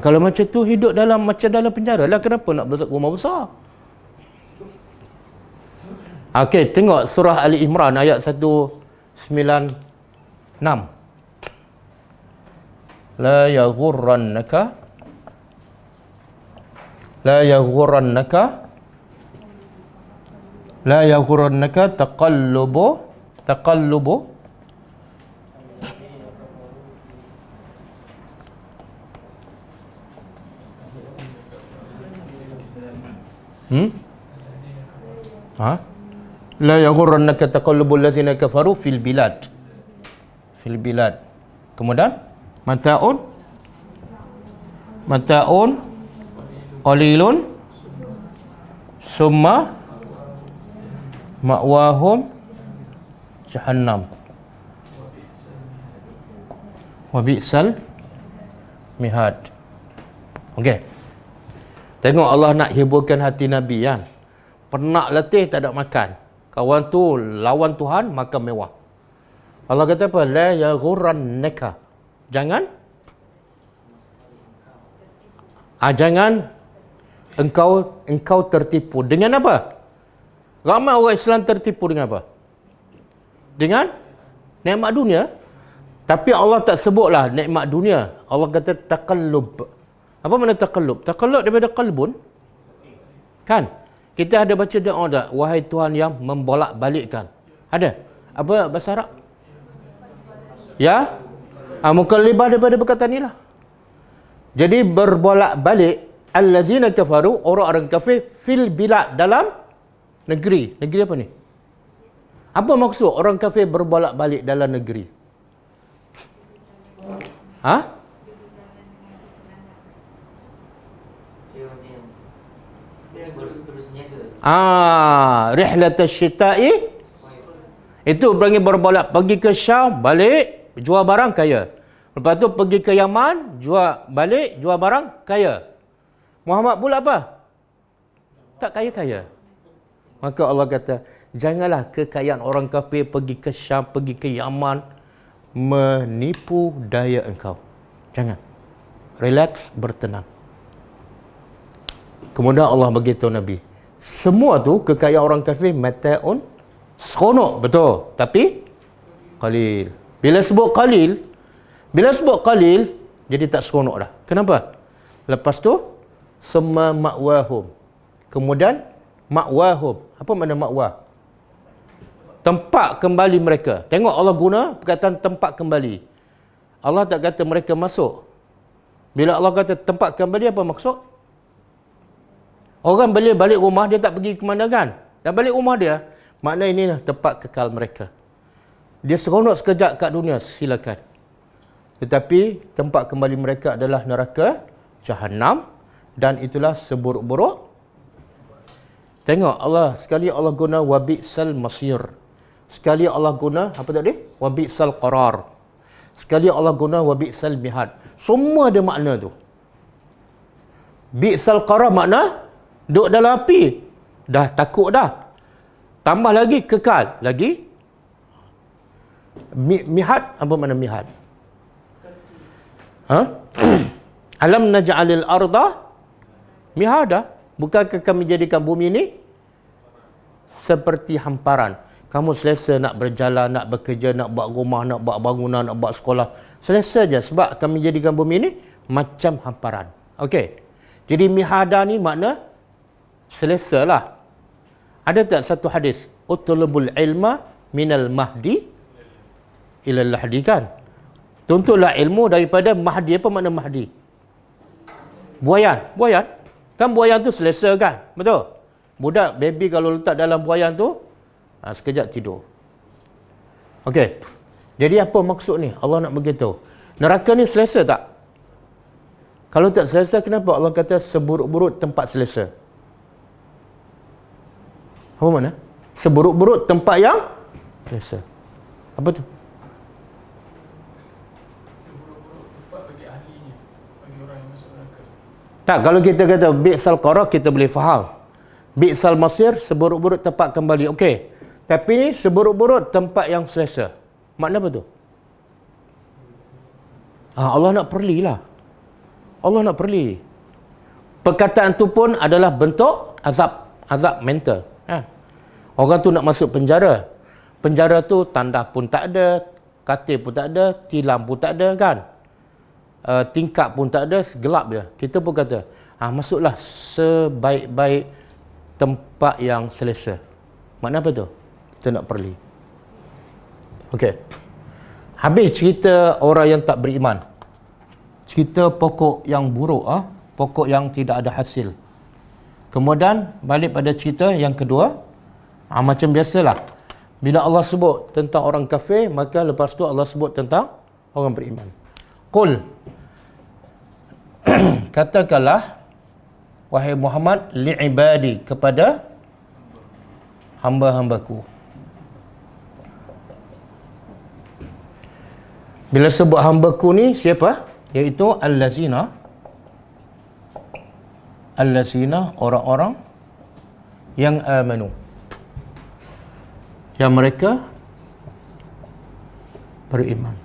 Speaker 1: Kalau macam tu hidup macam dalam penjara lah. Kenapa nak besar rumah besar? Okey, tengok surah Ali Imran ayat 196. La yaghurrannaka taqallubu La yaghurrannaka taqallubul ladzina kafaru fil bilad. Kemudian mataun qalilun summa ma'wahum jahannam wa bi'sal mihad. Okey. Tengok Allah nak hiburkan hati Nabi kan. Penat letih tak ada makan. Kawan tu lawan Tuhan makan mewah. Allah kata apa? La yaghurrannaka. Jangan engkau tertipu. Dengan apa? Ramai orang Islam tertipu dengan apa? Dengan nikmat dunia. Tapi Allah tak sebutlah nikmat dunia. Allah kata taqallub. Apa makna taqallub? Taqallub daripada qalbun. Kan? Kita ada baca doa tak? Wahai Tuhan yang membolak-balikkan. Ada? Apa bahasa Arab? Ya? Mukallibah daripada perkataan ni lah. Jadi berbolak-balik allazina kafaru, orang-orang kafir fil bilad, dalam negeri. Negeri apa ni? Apa maksud orang kafir berbolak-balik dalam negeri? Rihlatas syita'i, itu pergi berbolak, pergi ke Syam, balik, jual barang, kaya. Lepas tu pergi ke Yaman, jual barang, kaya. Muhammad pula apa? Tak kaya-kaya. Maka Allah kata, janganlah kekayaan orang kafir pergi ke Syam, pergi ke Yaman menipu daya engkau. Jangan. Relax, bertenang. Kemudian Allah beritahu Nabi, semua tu kekayaan orang kafir mata'un, seronok, betul, tapi qalil. Bila sebut qalil, jadi tak seronok dah. Kenapa? Lepas tu summa ma'wahum. Kemudian ma'wahum. Apa makna ma'wah? Tempat kembali mereka. Tengok Allah guna perkataan tempat kembali. Allah tak kata mereka masuk. Bila Allah kata tempat kembali, apa maksud? Orang boleh balik rumah, dia tak pergi ke mana kan? Dah balik rumah dia. Makna ini lah tempat kekal mereka. Dia seronok sekejap kat dunia, silakan. Tetapi tempat kembali mereka adalah neraka Jahannam, dan itulah seburuk-buruk. Tengok Allah, sekali Allah guna wabi'sal masir. Sekali Allah guna, apa tadi? Wabi'sal qarar. Sekali Allah guna wabi'sal mihad. Semua ada makna tu. Bi'sal qarar makna duduk dalam api. Dah takut dah. Tambah lagi kekal. Lagi mihad, apa makna mihad? Ha? Alam naj'alil arda mihada. Bukankah kami jadikan bumi ini seperti hamparan? Kamu selesa nak berjalan, nak bekerja, nak buat rumah, nak buat bangunan, nak buat sekolah. Selesa je sebab kami jadikan bumi ini macam hamparan. Okey. Jadi mihada ni makna selesa lah. Ada tak satu hadis? Utlubul ilma minal mahdi ilal lahdi kan? Tuntutlah ilmu daripada mahdi. Apa makna mahdi? Buayan. Buayan. Kan buayan tu selesa kan? Betul? Budak, baby kalau letak dalam buayan tu, sekejap tidur. Okey. Jadi apa maksud ni? Allah nak beritahu. Neraka ni selesa tak? Kalau tak selesa, kenapa Allah kata seburuk-buruk tempat selesa? Apa makna? Seburuk-buruk tempat yang selesa. Apa tu? Tak, kalau kita kata bi'sal qarar, kita boleh faham. Bi'sal masir, seburuk-buruk tempat kembali. Okey. Tapi ni seburuk-buruk tempat yang selesa. Makna apa tu? Allah nak perlilah. Allah nak perli. Perkataan tu pun adalah bentuk azab. Azab mental. Orang tu nak masuk penjara. Penjara tu tandas pun tak ada, katil pun tak ada, tilam pun tak ada kan? Tingkap pun tak ada, gelap je. Kita pun kata, masuklah sebaik-baik tempat yang selesa. Makna apa tu? Kita nak perli. Okey. Habis cerita orang yang tak beriman. Cerita pokok yang buruk, pokok yang tidak ada hasil. Kemudian balik pada cerita yang kedua. Macam biasalah. Bila Allah sebut tentang orang kafir, maka lepas tu Allah sebut tentang orang beriman. Qul, katakanlah wahai Muhammad, li'ibadi, kepada hamba-hambaku. Bila sebut hambaku ni siapa? Iaitu allazina, orang-orang yang amanu, yang mereka beriman.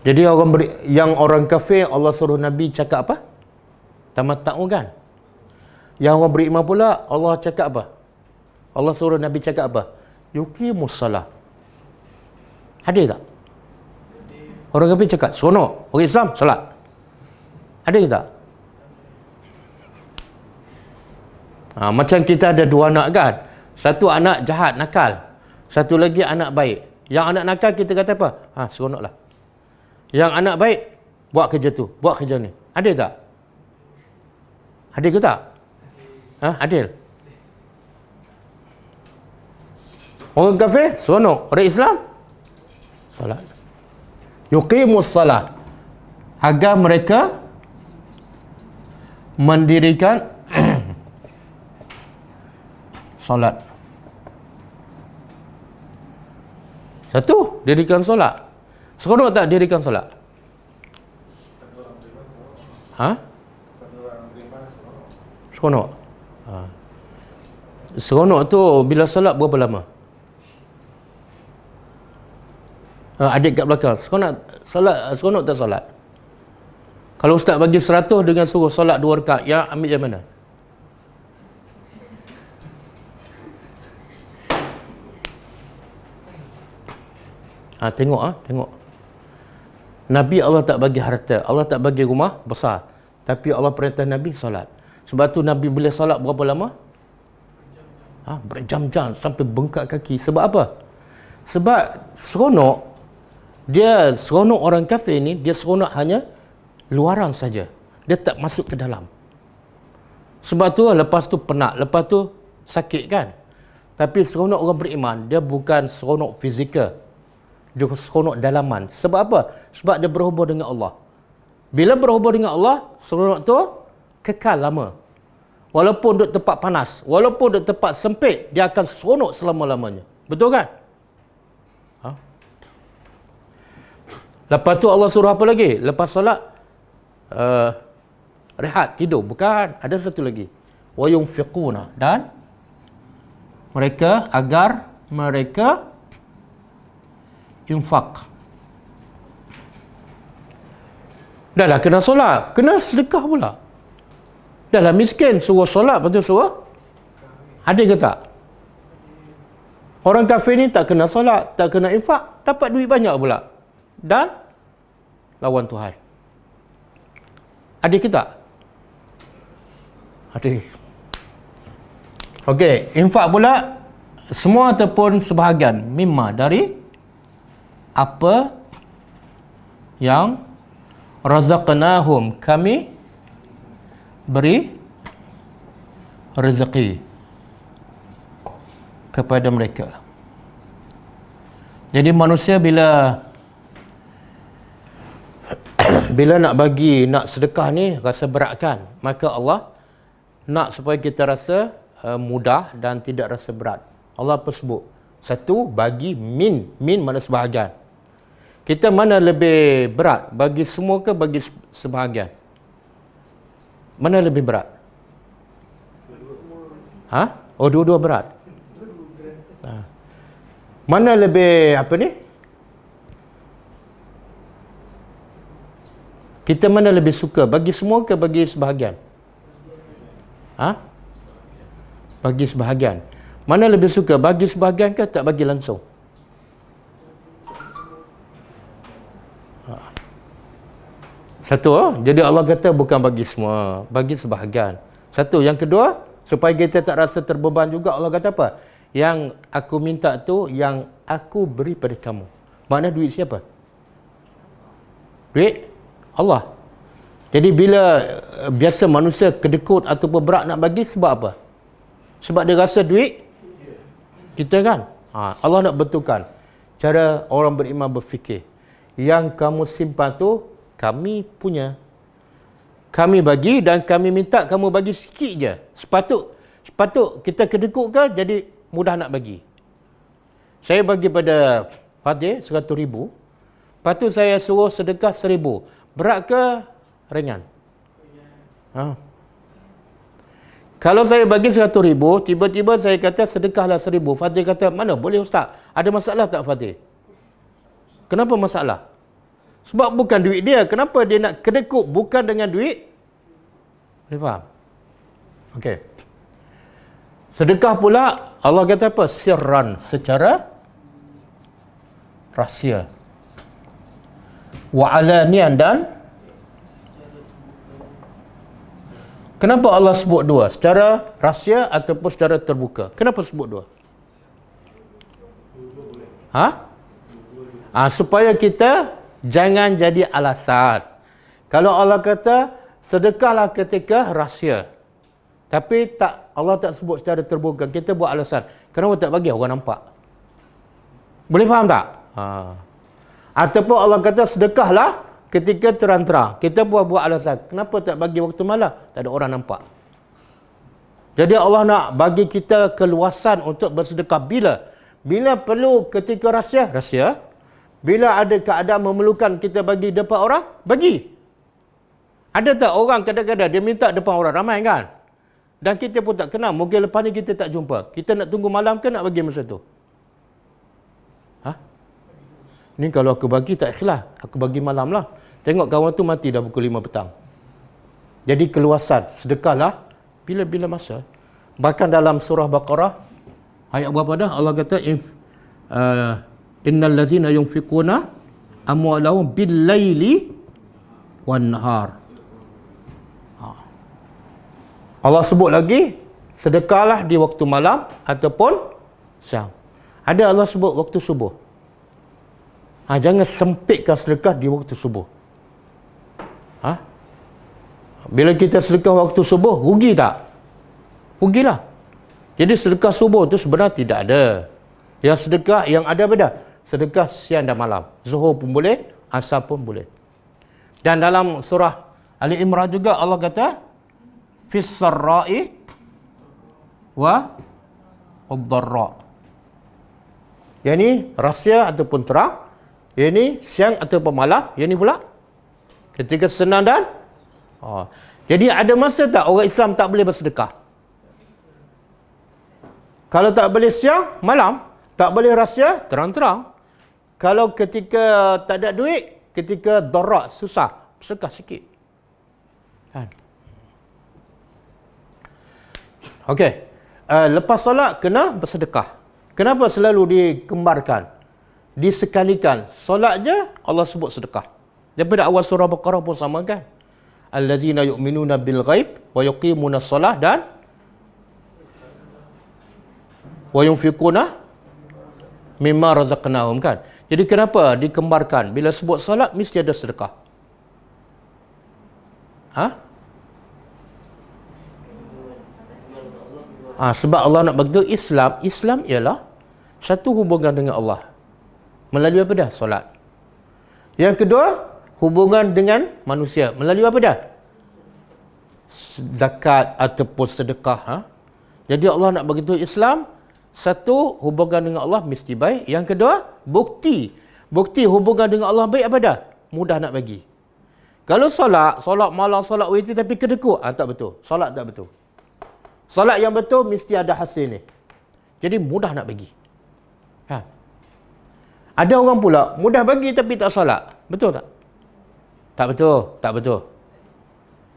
Speaker 1: Jadi orang kafir Allah suruh Nabi cakap apa? Tamatta'u kan? Yang orang beriman pula Allah cakap apa? Allah suruh Nabi cakap apa? Yuqimus salah. Ada tak? Orang kafir cakap seronok, orang Islam solat. Ada ke tak? Macam kita ada dua anak kan? Satu anak jahat, nakal. Satu lagi anak baik. Yang anak nakal kita kata apa? Seronoklah. Yang anak baik, buat kerja tu, buat kerja ni. Ada tak? Adil ke tak? Adil. Orang kafir, seronok. Orang Islam, salat. Yuqimus salat. Agar mereka mendirikan solat. Satu, dirikan solat. Seronok tak dirikan solat? Seronok. Seronok tu bila solat berapa lama? Adik kat belakang. Seronok tak solat? Kalau ustaz bagi 100 dengan suruh solat 2 rakaat, yang ambil yang mana? Tengok. Nabi Allah tak bagi harta, Allah tak bagi rumah besar. Tapi Allah perintah Nabi solat. Sebab tu Nabi boleh solat berapa lama? Berjam-jam sampai bengkak kaki. Sebab apa? Sebab seronok orang kafir ni, dia seronok hanya luaran saja. Dia tak masuk ke dalam. Sebab tu lepas tu penat, lepas tu sakit kan. Tapi seronok orang beriman, dia bukan seronok fizikal. Dia seronok dalaman. Sebab apa? Sebab dia berhubung dengan Allah. Bila berhubung dengan Allah, seronok tu kekal lama. Walaupun duduk tempat panas, walaupun duduk tempat sempit, dia akan seronok selama-lamanya. Betul kan? Lepas tu Allah suruh apa lagi? Lepas solat, rehat, tidur. Bukan, ada satu lagi. Wa yunfiquna, dan mereka infak. Dah lah kena solat, kena sedekah pula. Dah lah miskin, suruh solat, lepas tu suruh. Ada ke tak? Orang kafir ni tak kena solat, tak kena infak, dapat duit banyak pula. Dan lawan Tuhan. Ada ke tak? Ada. Okey, infak pula semua ataupun sebahagian mimma dari apa yang razaqnahum, kami beri rezeki kepada mereka. Jadi manusia bila nak bagi, nak sedekah ni rasa berat kan, maka Allah nak supaya kita rasa mudah dan tidak rasa berat. Allah apa sebut? Satu, bagi min mana sebahagian. Kita mana lebih berat? Bagi semua ke bagi sebahagian? Mana lebih berat? Oh, dua-dua berat. Mana lebih apa ni? Kita mana lebih suka? Bagi semua ke bagi sebahagian? Bagi sebahagian. Mana lebih suka? Bagi sebahagian ke tak bagi langsung? Satu, jadi Allah kata bukan bagi semua, bagi sebahagian. Satu. Yang kedua, supaya kita tak rasa terbeban juga, Allah kata apa? Yang aku minta tu, yang aku beri pada kamu. Makna duit siapa? Duit Allah. Jadi bila biasa manusia kedekut ataupun berat nak bagi, sebab apa? Sebab dia rasa duit kita kan. Allah nak betulkan cara orang beriman berfikir. Yang kamu simpan tu kami punya. Kami bagi dan kami minta kamu bagi sikit je. Sepatut kita kedekut ke jadi mudah nak bagi. Saya bagi pada Fatih 100,000. Lepas tu saya suruh sedekah 1,000. Berat ke ringan? Kalau saya bagi 100,000, tiba-tiba saya kata sedekahlah 1,000. Fatih kata, mana boleh ustaz? Ada masalah tak Fatih? Kenapa masalah? Sebab bukan duit dia. Kenapa dia nak kedekut bukan dengan duit? Boleh faham? Okey. Sedekah pula, Allah kata apa? Sirran, secara rahsia. Wa alanian, dan kenapa Allah sebut dua? Secara rahsia ataupun secara terbuka? Kenapa sebut dua? Supaya kita jangan jadi alasan. Kalau Allah kata sedekahlah ketika rahsia, tapi Allah tak sebut secara terbuka, kita buat alasan. Kenapa tak bagi orang nampak? Boleh faham tak? Ataupun Allah kata sedekahlah ketika terang-terang, kita buat alasan. Kenapa tak bagi waktu malam? Tak ada orang nampak. Jadi Allah nak bagi kita keluasan untuk bersedekah. Bila perlu ketika rahsia. Bila ada keadaan memerlukan kita bagi depan orang, bagi. Ada tak orang kadang-kadang dia minta depan orang ramai kan? Dan kita pun tak kenal. Mungkin lepas ni kita tak jumpa. Kita nak tunggu malam ke nak bagi masa tu? Ni kalau aku bagi tak ikhlas. Aku bagi malam lah. Tengok kawan tu mati dah pukul 5 petang. Jadi keluasan. Sedekahlah bila-bila masa. Bahkan dalam surah Baqarah, ayat berapa dah? Allah kata, innal lazina yunfiquna amwalahum bil laili wan nahar. Allah sebut lagi, sedekahlah di waktu malam ataupun siang. Ada Allah sebut waktu subuh. Jangan sempitkan sedekah di waktu subuh. Bila kita sedekah waktu subuh, rugi tak? Rugilah. Jadi sedekah subuh tu sebenarnya tidak ada. Yang sedekah yang ada beda. Sedekah siang dan malam. Zuhur pun boleh, asar pun boleh. Dan dalam surah Ali Imran juga Allah kata, fis sarra'i wa ad-dharra. Yang ni rahsia ataupun terang. Yang ni siang ataupun malam. Yang ni pula ketika senang dan jadi ada masa tak orang Islam tak boleh bersedekah? Kalau tak boleh siang, malam. Tak boleh rahsia, terang-terang. Kalau ketika tak ada duit, ketika darat, susah, sedekah sikit. Okey. Lepas solat, kena bersedekah. Kenapa selalu dikembarkan? Disekalikan. Solat je, Allah sebut sedekah. Daripada awal surah Baqarah pun sama kan? Allazina yu'minuna bil ghaib wa yuqimuna solah dan wa yunfiquna mimma razaqnahum kan. Jadi kenapa dikembarkan? Bila sebut solat mesti ada sedekah. Sebab Allah nak bagi Islam ialah satu hubungan dengan Allah. Melalui apa dah? Solat. Yang kedua, hubungan dengan manusia. Melalui apa dah? Zakat ataupun sedekah. Jadi Allah nak bagi tahu Islam, satu, hubungan dengan Allah mesti baik. Yang kedua, bukti. Bukti hubungan dengan Allah baik apa dah? Mudah nak bagi. Kalau solat malam, solat witir tapi kedekut, tak betul. Solat tak betul. Solat yang betul mesti ada hasil ni. Jadi mudah nak bagi. Ada orang pula mudah bagi tapi tak solat. Betul tak? Tak betul. Tak betul.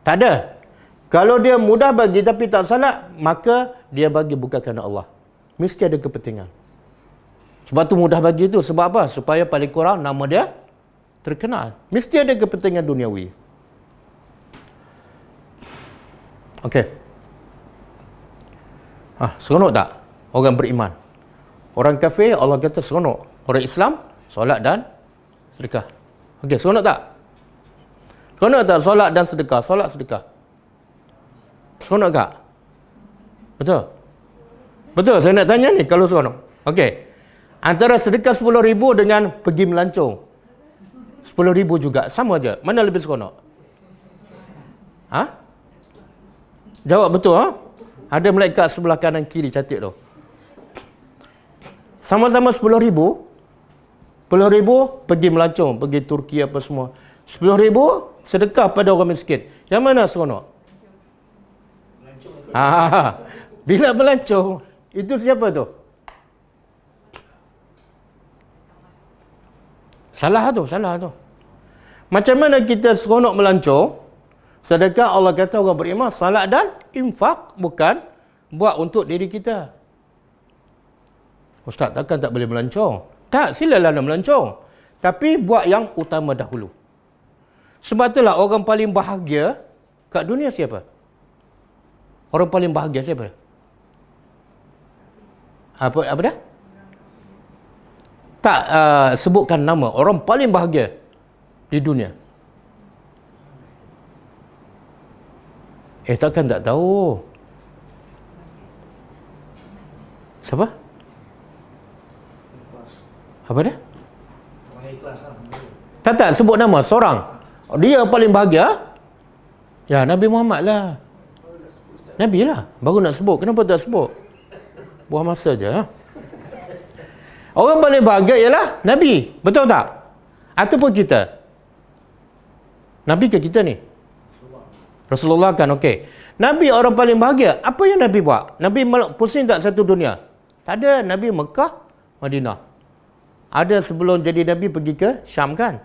Speaker 1: Tak ada. Kalau dia mudah bagi tapi tak solat, maka dia bagi bukan kerana Allah. Mesti ada kepentingan. Sebab tu mudah bagi tu. Sebab apa? Supaya paling kurang nama dia terkenal. Mesti ada kepentingan duniawi. Okey. Seronok tak? Orang beriman. Orang kafir, Allah kata seronok. Orang Islam, solat dan sedekah. Okey, seronok tak? Seronok tak solat dan sedekah? Solat, sedekah. Seronok tak? Betul? Betul, saya nak tanya ni kalau seronok. Okey. Antara sedekah 10,000 dengan pergi melancong 10,000 juga, sama aja. Mana lebih seronok? Jawab betul. Ada malaikat sebelah kanan kiri cantik tu. Sama-sama 10,000. 10,000 pergi melancong, pergi Turki apa semua. 10,000 sedekah pada orang miskin. Yang mana seronok? Bila melancong, itu siapa tu? Salah tu. Macam mana kita seronok melancong? Sedekah Allah kata orang beriman, salat dan infak bukan buat untuk diri kita. Ustaz, takkan tak boleh melancong? Tak, silalah nak melancong. Tapi buat yang utama dahulu. Sebab itulah orang paling bahagia kat dunia siapa? Orang paling bahagia siapa? Apa dah? Tak sebutkan nama. Orang paling bahagia di dunia. Takkan tak tahu. Siapa? Apa dia? Tak sebut nama seorang. Dia paling bahagia. Ya, Nabi Muhammad lah. Nabi lah. Baru nak sebut. Kenapa tak sebut? Buang masa je. Orang paling bahagia ialah Nabi. Betul tak? Ataupun kita? Nabi ke kita ni? Rasulullah kan, okey. Nabi orang paling bahagia. Apa yang Nabi buat? Nabi pusing tak satu dunia? Tak ada. Nabi Mekah, Madinah. Ada sebelum jadi Nabi pergi ke Syam kan?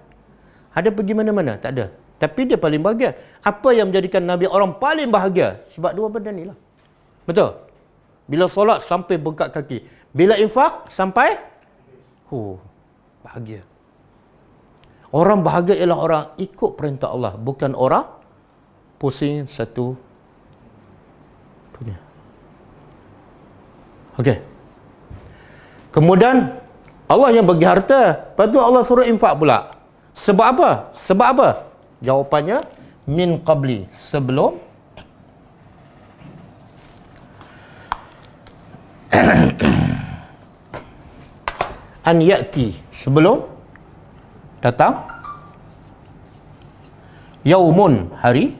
Speaker 1: Ada pergi mana-mana? Tak ada. Tapi dia paling bahagia. Apa yang menjadikan Nabi orang paling bahagia? Sebab dua benda ni lah. Betul? Bila solat sampai bengkak kaki. Bila infak sampai bahagia. Orang bahagia ialah orang ikut perintah Allah, bukan orang pusing satu dunia. Okey. Kemudian Allah yang bagi harta, lepas tu Allah suruh infak pula. Sebab apa? Sebab apa? Jawapannya min qabli, sebelum an ya'ti, sebelum datang yaumun, hari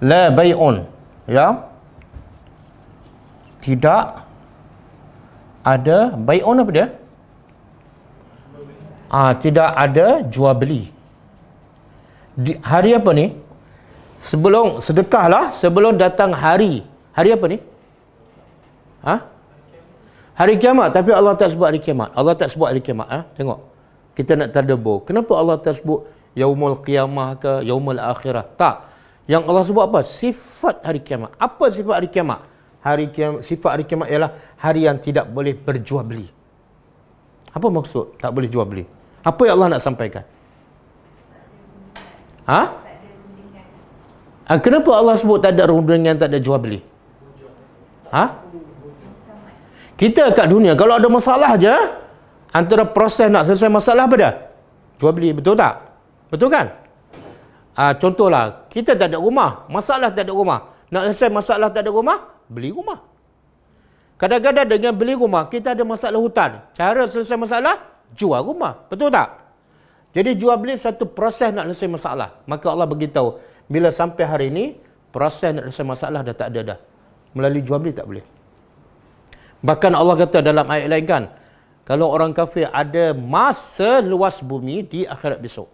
Speaker 1: la bay'un, yang tidak ada bay'un. Apa dia? Tidak ada jual beli. Hari apa ni? Sebelum sedekah lah, sebelum datang hari apa ni? Hari kiamat. Tapi Allah tak sebut hari kiamat. Allah tak sebut hari kiamat. Tengok, kita nak tadabbur. Kenapa Allah tak sebut yaumul qiyamah ke yaumul akhirah? Tak. Yang Allah sebut apa? Sifat hari kiamat. Apa sifat hari kiamat? Sifat hari kiamat ialah hari yang tidak boleh berjual beli. Apa maksud tak boleh jual beli? Apa yang Allah nak sampaikan? Kenapa Allah sebut tak ada rundingan, tak ada jual beli? Kita kat dunia, kalau ada masalah je, antara proses nak selesai masalah apa dia? Jual beli, betul tak? Betul kan? Contohlah, kita tak ada rumah, masalah tak ada rumah. Nak selesai masalah tak ada rumah, beli rumah. Kadang-kadang dengan beli rumah, kita ada masalah hutang. Cara selesai masalah, jual rumah. Betul tak? Jadi jual beli satu proses nak selesai masalah. Maka Allah beritahu, bila sampai hari ini, proses nak selesai masalah dah tak ada dah. Melalui jual beli tak boleh. Bahkan Allah kata dalam ayat lain kan, kalau orang kafir ada masa luas bumi di akhirat besok.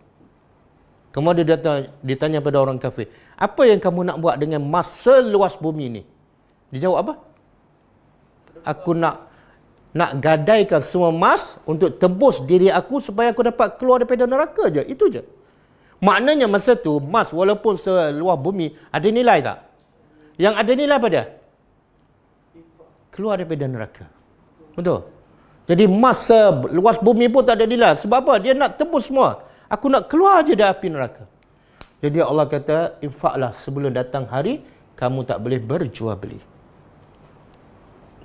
Speaker 1: Kemudian ditanya pada orang kafir, apa yang kamu nak buat dengan masa luas bumi ni? Dia jawab apa? Aku nak gadaikan semua emas untuk tembus diri aku supaya aku dapat keluar daripada neraka je. Itu je. Maknanya masa tu emas walaupun seluas bumi ada nilai tak? Yang ada nilai apa dia? Keluar daripada neraka. Betul? Jadi emas luas bumi pun tak ada nilai. Sebab apa? Dia nak tembus semua. Aku nak keluar je dari api neraka. Jadi Allah kata, infaklah sebelum datang hari, kamu tak boleh berjual beli.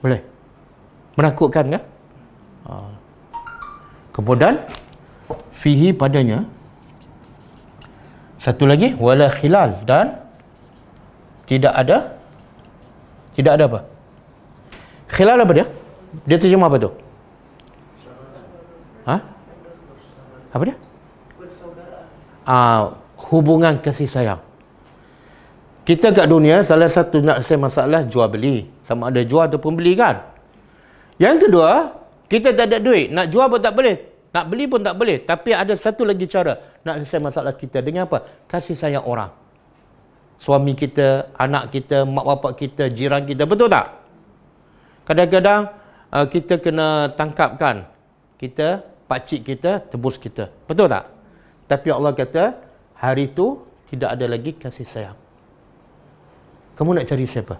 Speaker 1: Boleh? Menakutkan kan? Kemudian, fihi padanya, satu lagi, wala khilal, dan tidak ada apa? Khilal apa dia? Dia terjemah apa tu? Apa dia? Hubungan kasih sayang. Kita kat dunia, salah satu nak selesai masalah jual beli. Sama ada jual ataupun beli kan? Yang kedua, kita tak ada duit. Nak jual pun tak boleh. Nak beli pun tak boleh. Tapi ada satu lagi cara nak selesai masalah kita. Dengan apa? Kasih sayang orang. Suami kita, anak kita, mak bapak kita, jiran kita. Betul tak? Kadang-kadang kita kena tangkapkan. Pakcik kita, tebus kita. Betul tak? Tapi Allah kata, hari itu tidak ada lagi kasih sayang. Kamu nak cari siapa?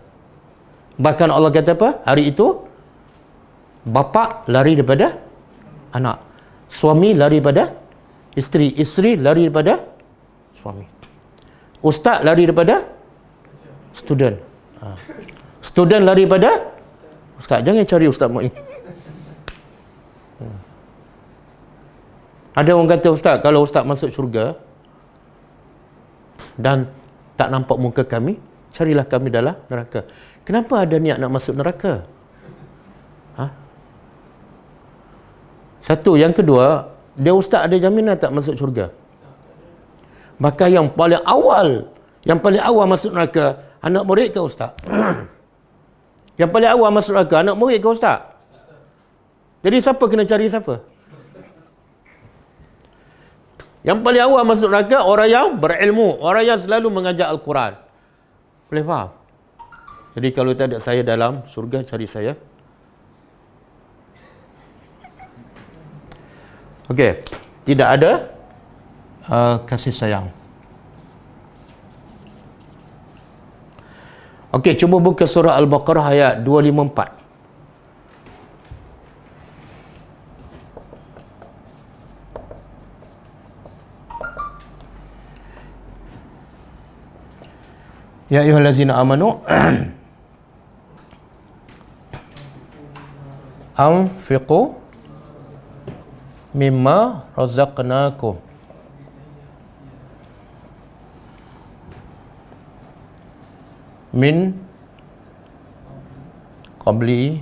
Speaker 1: Bahkan Allah kata apa? Hari itu, bapa lari daripada anak. Suami lari daripada isteri. Isteri lari daripada suami. Ustaz lari daripada student. Student lari daripada ustaz. Jangan cari Ustaz Mu'in. Ada orang kata, Ustaz, kalau Ustaz masuk syurga dan tak nampak muka kami, carilah kami dalam neraka. Kenapa ada niat nak masuk neraka? Satu. Yang kedua, dia Ustaz ada jaminan tak masuk syurga? Maka yang paling awal masuk neraka, anak murid ke Ustaz? Yang paling awal masuk neraka, anak murid ke Ustaz? Jadi siapa kena cari siapa? Yang paling awal masuk neraka orang yang berilmu, orang yang selalu mengajar Al-Quran. Boleh faham? Jadi kalau tak ada saya dalam syurga, cari saya. Okey, tidak ada kasih sayang. Okey, cuba buka surah Al-Baqarah ayat 254. Ya ayyuhallazina amanu anfiqu mimma razaqnakum min qabli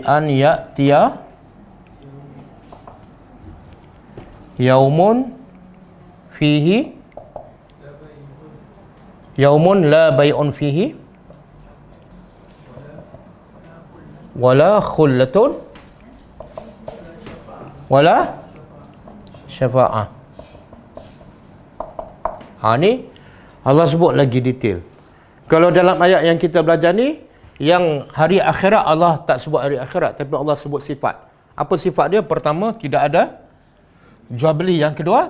Speaker 1: an ya'tiya yaumun la bay'un fihi wala khullatun wala syafa'ah. Ni Allah sebut lagi detail. Kalau dalam ayat yang kita belajar ni, yang hari akhirat Allah tak sebut hari akhirat, tapi Allah sebut sifat. Apa sifat dia? Pertama, tidak ada jual beli. Yang kedua,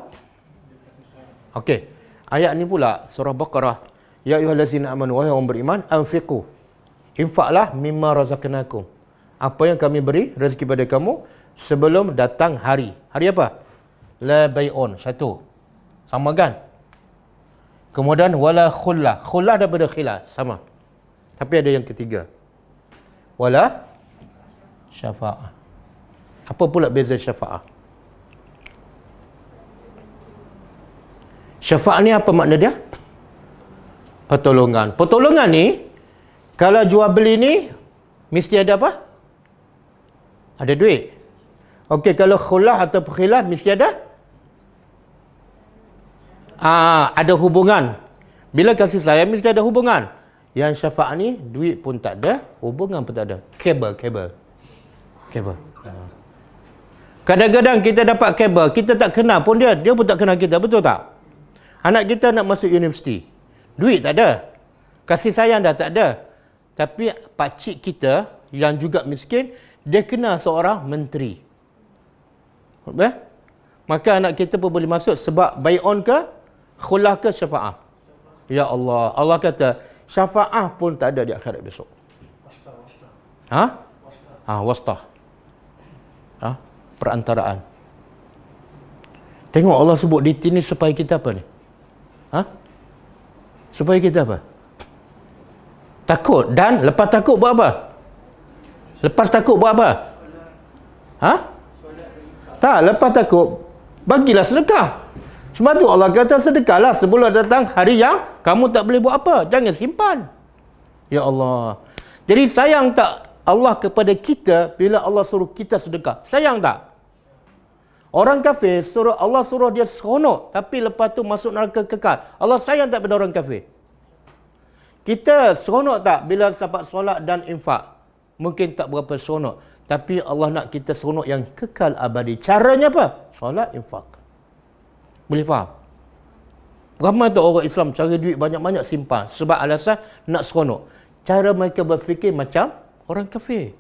Speaker 1: okey, ayat ni pula surah Baqarah, ya ayyuhallazina amanu, wahai orang beriman, anfiqu, infaklah mimma razaqnakum, apa yang kami beri rezeki pada kamu sebelum datang hari. Hari apa? La bay'un, satu, sama kan? Kemudian wala khullah, khullah daripada khilaf, sama. Tapi ada yang ketiga, wala syafa'ah. Apa pula beza syafa'ah? Syafa'ah ni apa makna dia? Pertolongan. Pertolongan ni, kalau jual beli ni, mesti ada apa? Ada duit. Okey, kalau khullah atau khilaf, mesti ada? Ada hubungan. Bila kasih sayang, mesti ada hubungan. Yang syafaat ni, duit pun tak ada, hubungan pun tak ada. Kabel. Kadang-kadang kita dapat kabel, kita tak kenal pun dia pun tak kenal kita, betul tak? Anak kita nak masuk universiti, duit tak ada, kasih sayang dah tak ada. Tapi pakcik kita yang juga miskin, dia kenal seorang menteri. Maka anak kita pun boleh masuk sebab bay'un ke, khullah ke, syafa'ah. Ya Allah, Allah kata syafa'ah pun tak ada di akhirat besok. Wastah. Perantaraan. Tengok Allah sebut di sini supaya kita apa ni? Supaya kita apa? Takut. Dan lepas takut buat apa? Lepas takut buat apa? Tak, lepas takut bagilah sedekah. Sebab tu Allah kata sedekahlah sebelum datang hari yang kamu tak boleh buat apa. Jangan simpan. Ya Allah. Jadi sayang tak Allah kepada kita bila Allah suruh kita sedekah? Sayang tak? Orang kafir Allah suruh dia seronok, tapi lepas tu masuk neraka kekal. Allah sayang tak pada orang kafir? Kita seronok tak bila dapat solat dan infak? Mungkin tak berapa seronok, tapi Allah nak kita seronok yang kekal abadi. Caranya apa? Solat, infak. Boleh faham? Ramai tu orang Islam cari duit banyak-banyak simpan sebab alasan nak seronok. Cara mereka berfikir macam orang kafir.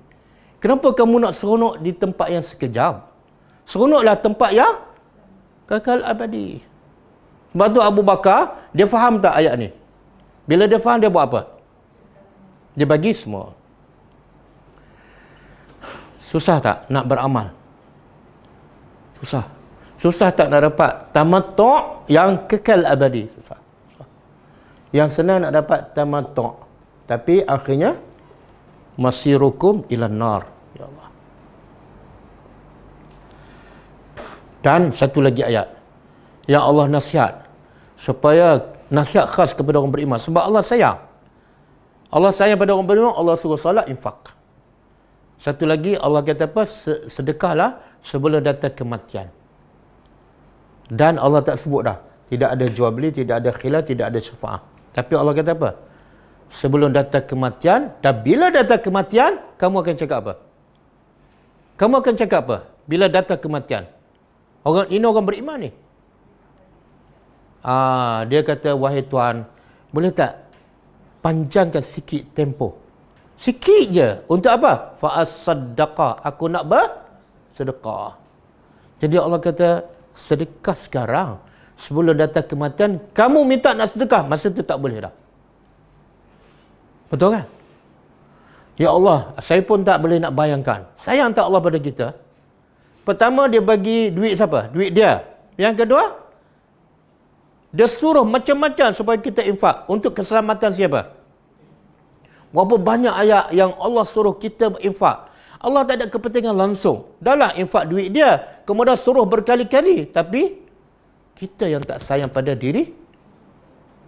Speaker 1: Kenapa kamu nak seronok di tempat yang sekejap? Seronoklah tempat yang kekal abadi. Sebab tu Abu Bakar, dia faham tak ayat ni? Bila dia faham, dia buat apa? Dia bagi semua. Susah tak nak beramal? Susah tak nak dapat tamattu' yang kekal abadi? Susah. Yang senang nak dapat tamattu', tapi akhirnya masirukum ilan nar. Ya Allah. Dan satu lagi ayat yang Allah nasihat, supaya nasihat khas kepada orang beriman, sebab Allah sayang. Allah sayang pada orang beriman, Allah suruh salat, infak. Satu lagi Allah kata apa? Sedekahlah sebelum datang kematian. Dan Allah tak sebut dah, tidak ada jual beli, tidak ada khilaf, tidak ada syafa'ah. Tapi Allah kata apa? Sebelum datang kematian, dan bila datang kematian, kamu akan cakap apa? Kamu akan cakap apa? Bila datang kematian. Ini orang beriman ni. Dia kata, wahai Tuhan, boleh tak panjangkan sikit tempoh? Sikit je. Untuk apa? Fa'as-saddaqah. Aku nak bersedekah. Jadi Allah kata, sedekah sekarang. Sebelum datang kematian, kamu minta nak sedekah, masa tu tak boleh dah. Betul kan? Ya Allah, saya pun tak boleh nak bayangkan. Sayang tak Allah pada kita? Pertama, dia bagi duit siapa? Duit dia. Yang kedua, Dia suruh macam-macam supaya kita infak. Untuk keselamatan siapa? Berapa banyak ayat yang Allah suruh kita infak. Allah tak ada kepentingan langsung. Dahlah infak duit dia. Kemudian suruh berkali-kali. Tapi kita yang tak sayang pada diri,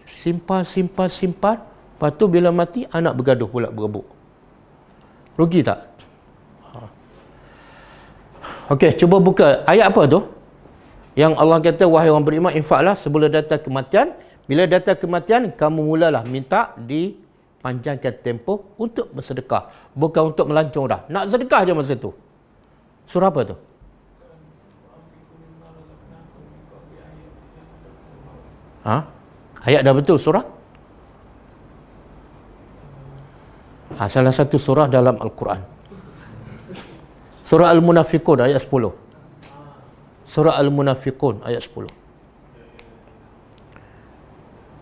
Speaker 1: simpan. Lepas tu bila mati, anak bergaduh pula berebut. Rugi tak? Okey, cuba buka ayat apa tu? Yang Allah kata, wahai orang beriman, infaklah sebelum datang kematian. Bila datang kematian, kamu mulalah minta dipanjangkan tempoh untuk bersedekah. Bukan untuk melancong dah. Nak sedekah je masa tu. Surah apa tu? Ayat dah betul surah? Salah satu surah dalam Al-Quran. Surah Al-Munafiqun ayat 10. Surah Al-Munafiqun ayat 10.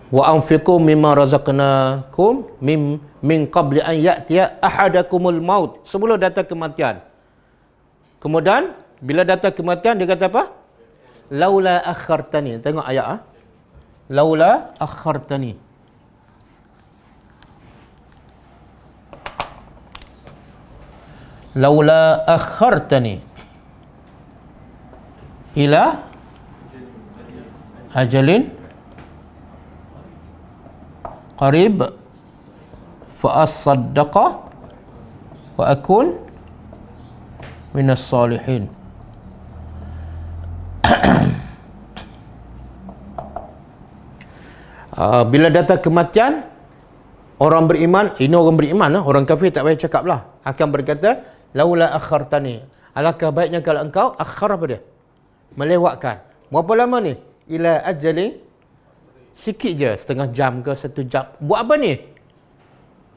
Speaker 1: Wa anfiqu mimma razaqnakum min qabli an ya'tiya ahadakumul maut. Sebelum datang kematian. Kemudian bila datang kematian dia kata apa? Laula akhartani. Tengok ayat Laula akhartani. Laula akhartani ila ajalin qarib fa asaddaqa wa akun minas salihin. Bila datang kematian, orang beriman, ini orang beriman, orang kafir tak payah cakap lah, akan berkata, laula akhartani. Alangkah baiknya kalau engkau akhar apa dia? Melewatkan. Berapa lama ni? Ila ajali, sikit je, setengah jam ke 1 jam. Buat apa ni?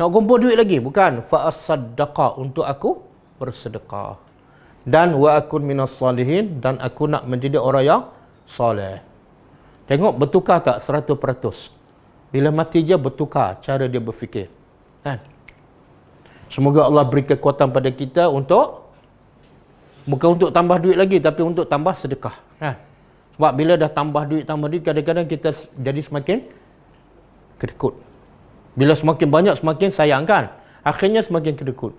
Speaker 1: Nak kumpul duit lagi? Bukan. Fa asaddaqa, untuk aku bersedekah. Dan wa akun minas salihin, dan aku nak menjadi orang yang soleh. Tengok bertukar tak 100%? Bila mati je bertukar cara dia berfikir. Kan? Semoga Allah beri kekuatan pada kita untuk, bukan untuk tambah duit lagi, tapi untuk tambah sedekah. Kan? Sebab bila dah tambah duit, kadang-kadang kita jadi semakin kedekut. Bila semakin banyak, semakin sayang kan? Akhirnya semakin kedekut.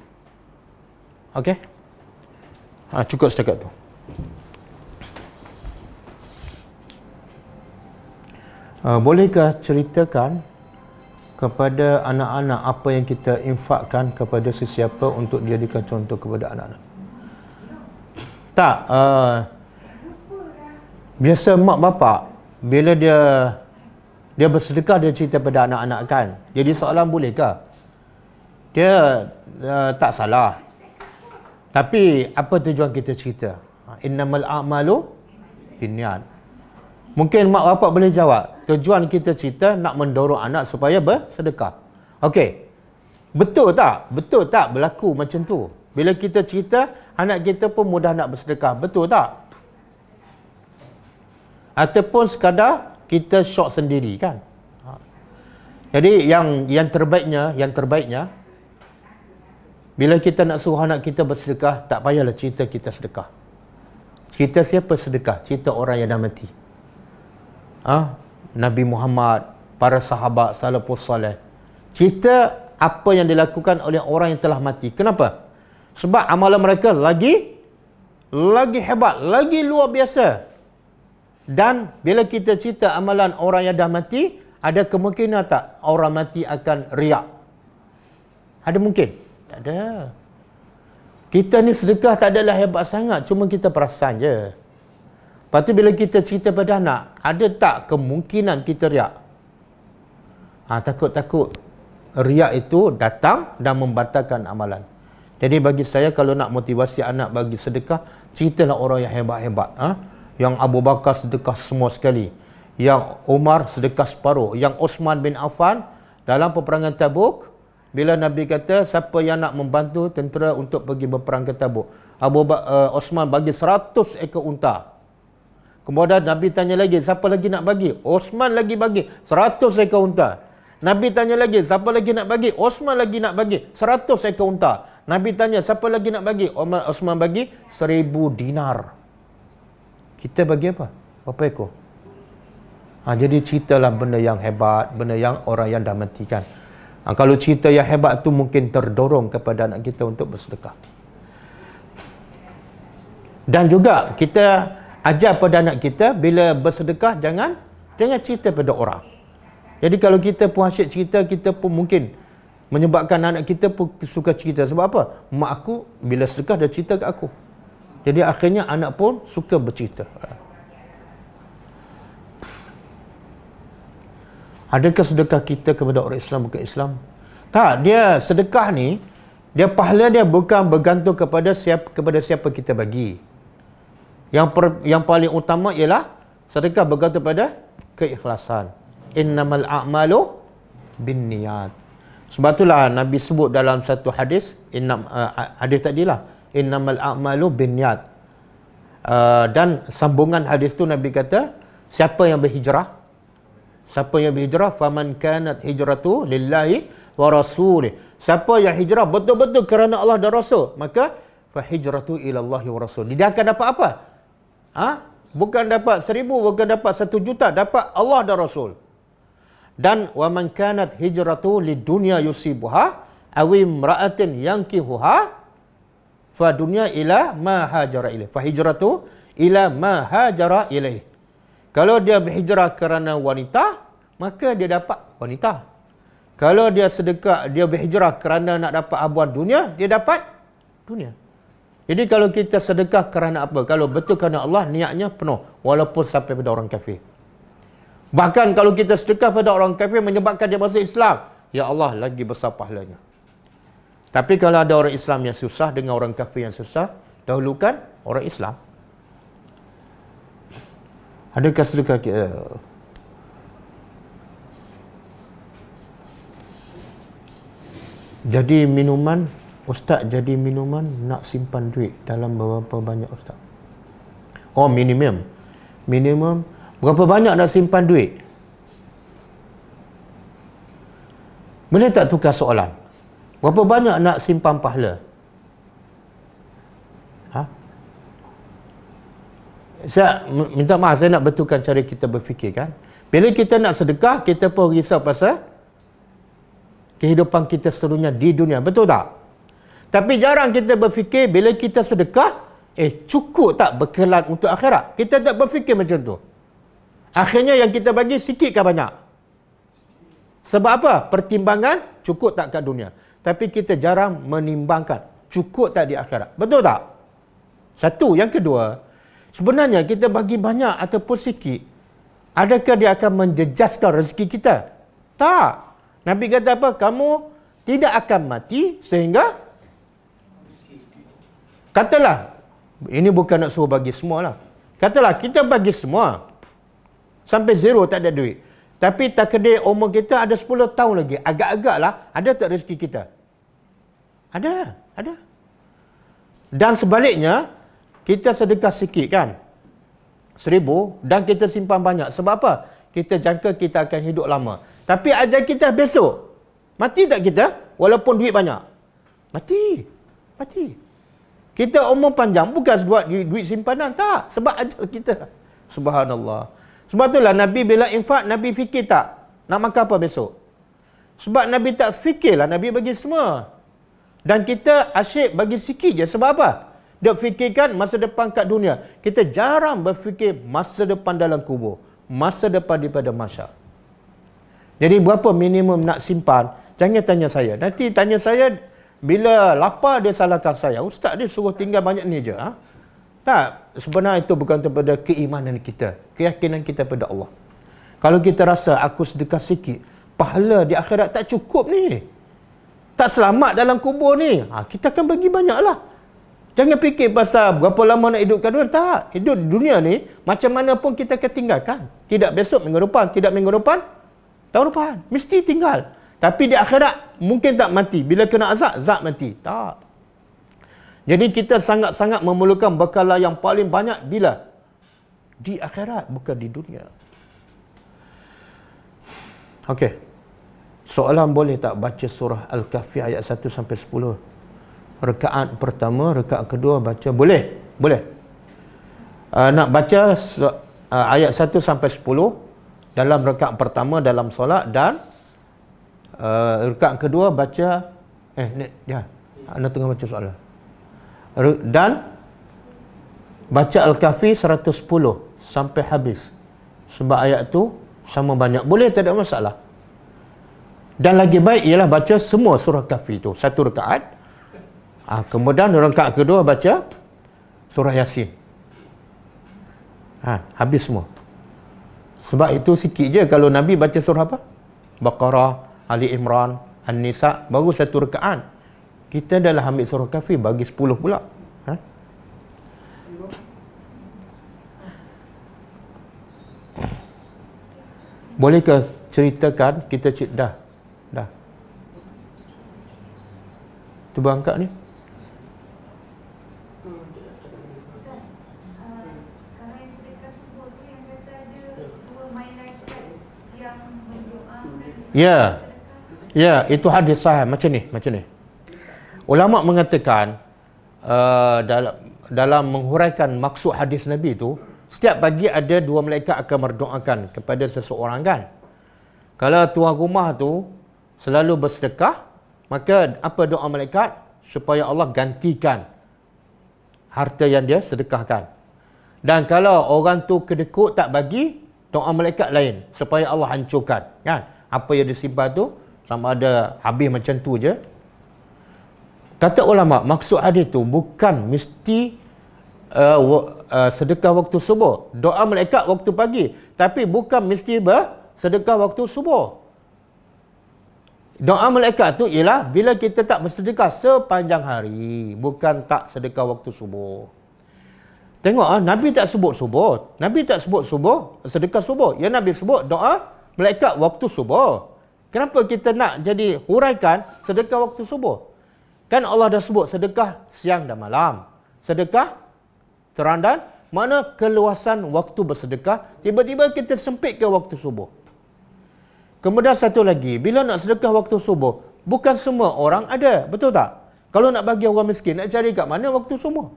Speaker 1: Okey? Cukup setakat tu. Bolehkah ceritakan kepada anak-anak apa yang kita infakkan kepada sesiapa untuk dijadikan contoh kepada anak-anak? Tak. Biasa mak bapak bila dia bersedekah, dia cerita pada anak-anak kan. Jadi soalan bolehkah? Dia tak salah. Tapi apa tujuan kita cerita? Innamal a'malu binniyat. Mungkin mak bapak boleh jawab, tujuan kita cerita nak mendorong anak supaya bersedekah. Okey. Betul tak? Betul tak berlaku macam tu? Bila kita cerita, anak kita pun mudah nak bersedekah. Betul tak? Ataupun sekadar kita syok sendiri kan? Jadi yang terbaiknya bila kita nak suruh anak kita bersedekah, tak payahlah cerita kita sedekah. Cerita siapa sedekah? Cerita orang yang dah mati. Nabi Muhammad, para sahabat, salafus salih. Cerita apa yang dilakukan oleh orang yang telah mati. Kenapa? Sebab amalan mereka lagi hebat, lagi luar biasa. Dan bila kita cerita amalan orang yang dah mati, ada kemungkinan tak orang mati akan riak? Ada mungkin? Tak ada. Kita ni sedekah tak adalah hebat sangat, cuma kita perasan je. Lepas tu bila kita cerita pada anak, ada tak kemungkinan kita riak? Takut-takut riak itu datang dan membatalkan amalan. Jadi bagi saya, kalau nak motivasi anak bagi sedekah, ceritalah orang yang hebat-hebat. Yang Abu Bakar sedekah semua sekali. Yang Umar sedekah separuh. Yang Osman bin Affan dalam peperangan Tabuk, bila Nabi kata siapa yang nak membantu tentera untuk pergi berperang ke Tabuk, Osman bagi 100 ekor unta. Kemudian Nabi tanya lagi, siapa lagi nak bagi? Osman lagi bagi 100 ekor unta. Nabi tanya lagi, siapa lagi nak bagi? Osman lagi nak bagi 100 ekor unta. Nabi tanya, siapa lagi nak bagi? Osman bagi 1000 dinar. Kita bagi apa? Berapa ekor? Jadi ceritalah benda yang hebat, benda yang orang yang dah mati kan. Kalau cerita yang hebat tu mungkin terdorong kepada anak kita untuk bersedekah. Dan juga kita ajar pada anak kita bila bersedekah jangan cerita pada orang. Jadi kalau kita pun asyik cerita, kita pun mungkin menyebabkan anak kita pun suka cerita. Sebab apa? Mak aku bila sedekah dia cerita kat aku. Jadi akhirnya anak pun suka bercerita. Adakah sedekah kita kepada orang Islam bukan Islam? Tak, dia sedekah ni, dia pahala dia bukan bergantung kepada siapa kita bagi. Yang paling utama ialah sedekah bergantung pada keikhlasan. Innamal a'malu binniyat. Sebab itulah Nabi sebut dalam satu hadis, hadis tadilah, innamal a'malu binniyat. Dan sambungan hadis tu Nabi kata, siapa yang berhijrah? Siapa yang berhijrah? Faman kanat hijratu lillahi wa rasulih. Siapa yang hijrah betul-betul kerana Allah dan Rasul, maka fa hijratu ila Allah wa rasul. Dia akan dapat apa? Bukan dapat 1,000, bukan dapat 1 juta, dapat Allah dan Rasul. Dan wa man kanat hijratu lidunya yusibuha aw imra'atin yankihuha fa dunya ila ma hajara ilaih. Fa hijratu ila ma hajara ilaih. Kalau dia berhijrah kerana wanita, maka dia dapat wanita. Kalau dia sedekah, dia berhijrah kerana nak dapat habuan dunia, dia dapat dunia. Jadi kalau kita sedekah kerana apa? Kalau betul kerana Allah, niatnya penuh, walaupun sampai pada orang kafir. Bahkan kalau kita sedekah pada orang kafir menyebabkan dia masuk Islam, ya Allah, lagi besar pahalanya. Tapi kalau ada orang Islam yang susah dengan orang kafir yang susah, dahulukan orang Islam. Adakah sedekah kita? Jadi minuman, Ustaz, jadi minuman nak simpan duit dalam berapa banyak Ustaz? Minimum. Berapa banyak nak simpan duit? Boleh tak tukar soalan? Berapa banyak nak simpan pahala? Saya minta maaf, saya nak betulkan cara kita berfikir kan. Bila kita nak sedekah, kita pun risau pasal kehidupan kita seterusnya di dunia. Betul tak? Tapi jarang kita berfikir bila kita sedekah, cukup tak bekalan untuk akhirat? Kita tak berfikir macam tu. Akhirnya yang kita bagi sikit ke banyak? Sebab apa? Pertimbangan cukup tak kat dunia. Tapi kita jarang menimbangkan cukup tak di akhirat. Betul tak? Satu. Yang kedua, sebenarnya kita bagi banyak ataupun sikit, adakah dia akan menjejaskan rezeki kita? Tak. Nabi kata apa? Kamu tidak akan mati sehingga, katalah, ini bukan nak suruh bagi semua lah. Katalah kita bagi semua, sampai zero tak ada duit. Tapi takdir umur kita ada 10 tahun lagi. Agak-agak lah, ada tak rezeki kita? Ada. Dan sebaliknya, kita sedekah sikit kan, 1,000, dan kita simpan banyak. Sebab apa? Kita jangka kita akan hidup lama. Tapi ajal kita besok, mati tak kita? Walaupun duit banyak. Mati. Kita umur panjang bukan sebab duit simpanan, tak. Sebab ajal kita. Subhanallah. Sebab itulah Nabi bila infak, Nabi fikir tak nak makan apa besok? Sebab Nabi tak fikirlah, Nabi bagi semua. Dan kita asyik bagi sikit je. Sebab apa? Dia fikirkan masa depan kat dunia. Kita jarang berfikir masa depan dalam kubur. Masa depan daripada mahsyar. Jadi berapa minimum nak simpan? Jangan tanya saya. Nanti tanya saya, bila lapar dia salahkan saya. Ustaz dia suruh tinggal banyak ni je. Tak. Sebenarnya itu bukan daripada keimanan kita. Keyakinan kita pada Allah. Kalau kita rasa aku sedekah sikit, pahala di akhirat tak cukup ni. Tak selamat dalam kubur ni. Kita akan bagi banyak lah. Jangan fikir pasal berapa lama nak hidup kat dunia. Tak. Hidup dunia ni, macam mana pun kita akan tinggalkan. Tidak besok, minggu depan. Tidak minggu depan, tahun depan. Mesti tinggal. Tapi di akhirat, mungkin tak mati. Bila kena azab, zat mati. Tak. Jadi kita sangat-sangat memerlukan bekalan yang paling banyak bila? Di akhirat, bukan di dunia. Okey. Soalan, boleh tak baca surah Al-Kahfi ayat 1 sampai 10? Rakaat pertama, rakaat kedua baca. Boleh. Nak baca ayat 1 sampai 10 dalam rakaat pertama dalam solat, dan rakaat kedua baca anda tengah baca soalan. Dan baca Al-Kahfi 110 sampai habis. Sebab ayat tu sama banyak. Boleh, tak ada masalah. Dan lagi baik ialah baca semua surah Kahfi tu satu rakaat. Kemudian rakaat kedua baca surah Yasin. Habis semua. Sebab itu sikit je kalau Nabi baca surah apa? Baqarah, Ali Imran, An-Nisa, baru satu rakaat. Kita dah ambil surah Kahfi bagi 10 pula. Bolehkah ceritakan kita dah. Tu berangkat ni.
Speaker 3: Kalau yang sedekah subuh tu yang kata ada 2 malaikat yang mendoakan.
Speaker 1: Ya, itu hadis sahih macam ni. Ulama mengatakan dalam menghuraikan maksud hadis Nabi itu, setiap pagi ada 2 malaikat akan berdoakan kepada seseorang kan. Kalau tuan rumah tu selalu bersedekah, maka apa doa malaikat? Supaya Allah gantikan harta yang dia sedekahkan. Dan kalau orang tu kedekut tak bagi, doa malaikat lain supaya Allah hancurkan kan. Apa yang disimpan tu sama ada habis macam tu je. Kata ulama, maksud hadis tu bukan mesti sedekah waktu subuh. Doa malaikat waktu pagi, tapi bukan mesti bersedekah waktu subuh. Doa malaikat tu ialah bila kita tak bersedekah sepanjang hari, bukan tak sedekah waktu subuh. Tengok Nabi tak sebut subuh. Nabi tak sebut subuh, sedekah subuh. Yang Nabi sebut doa malaikat waktu subuh. Kenapa kita nak jadi huraikan sedekah waktu subuh? Kan Allah dah sebut sedekah siang dan malam. Sedekah terang dan mana keluasan waktu bersedekah, tiba-tiba kita sempit ke waktu subuh. Kemudian satu lagi, bila nak sedekah waktu subuh, bukan semua orang ada, betul tak? Kalau nak bagi orang miskin, nak cari kat mana waktu subuh?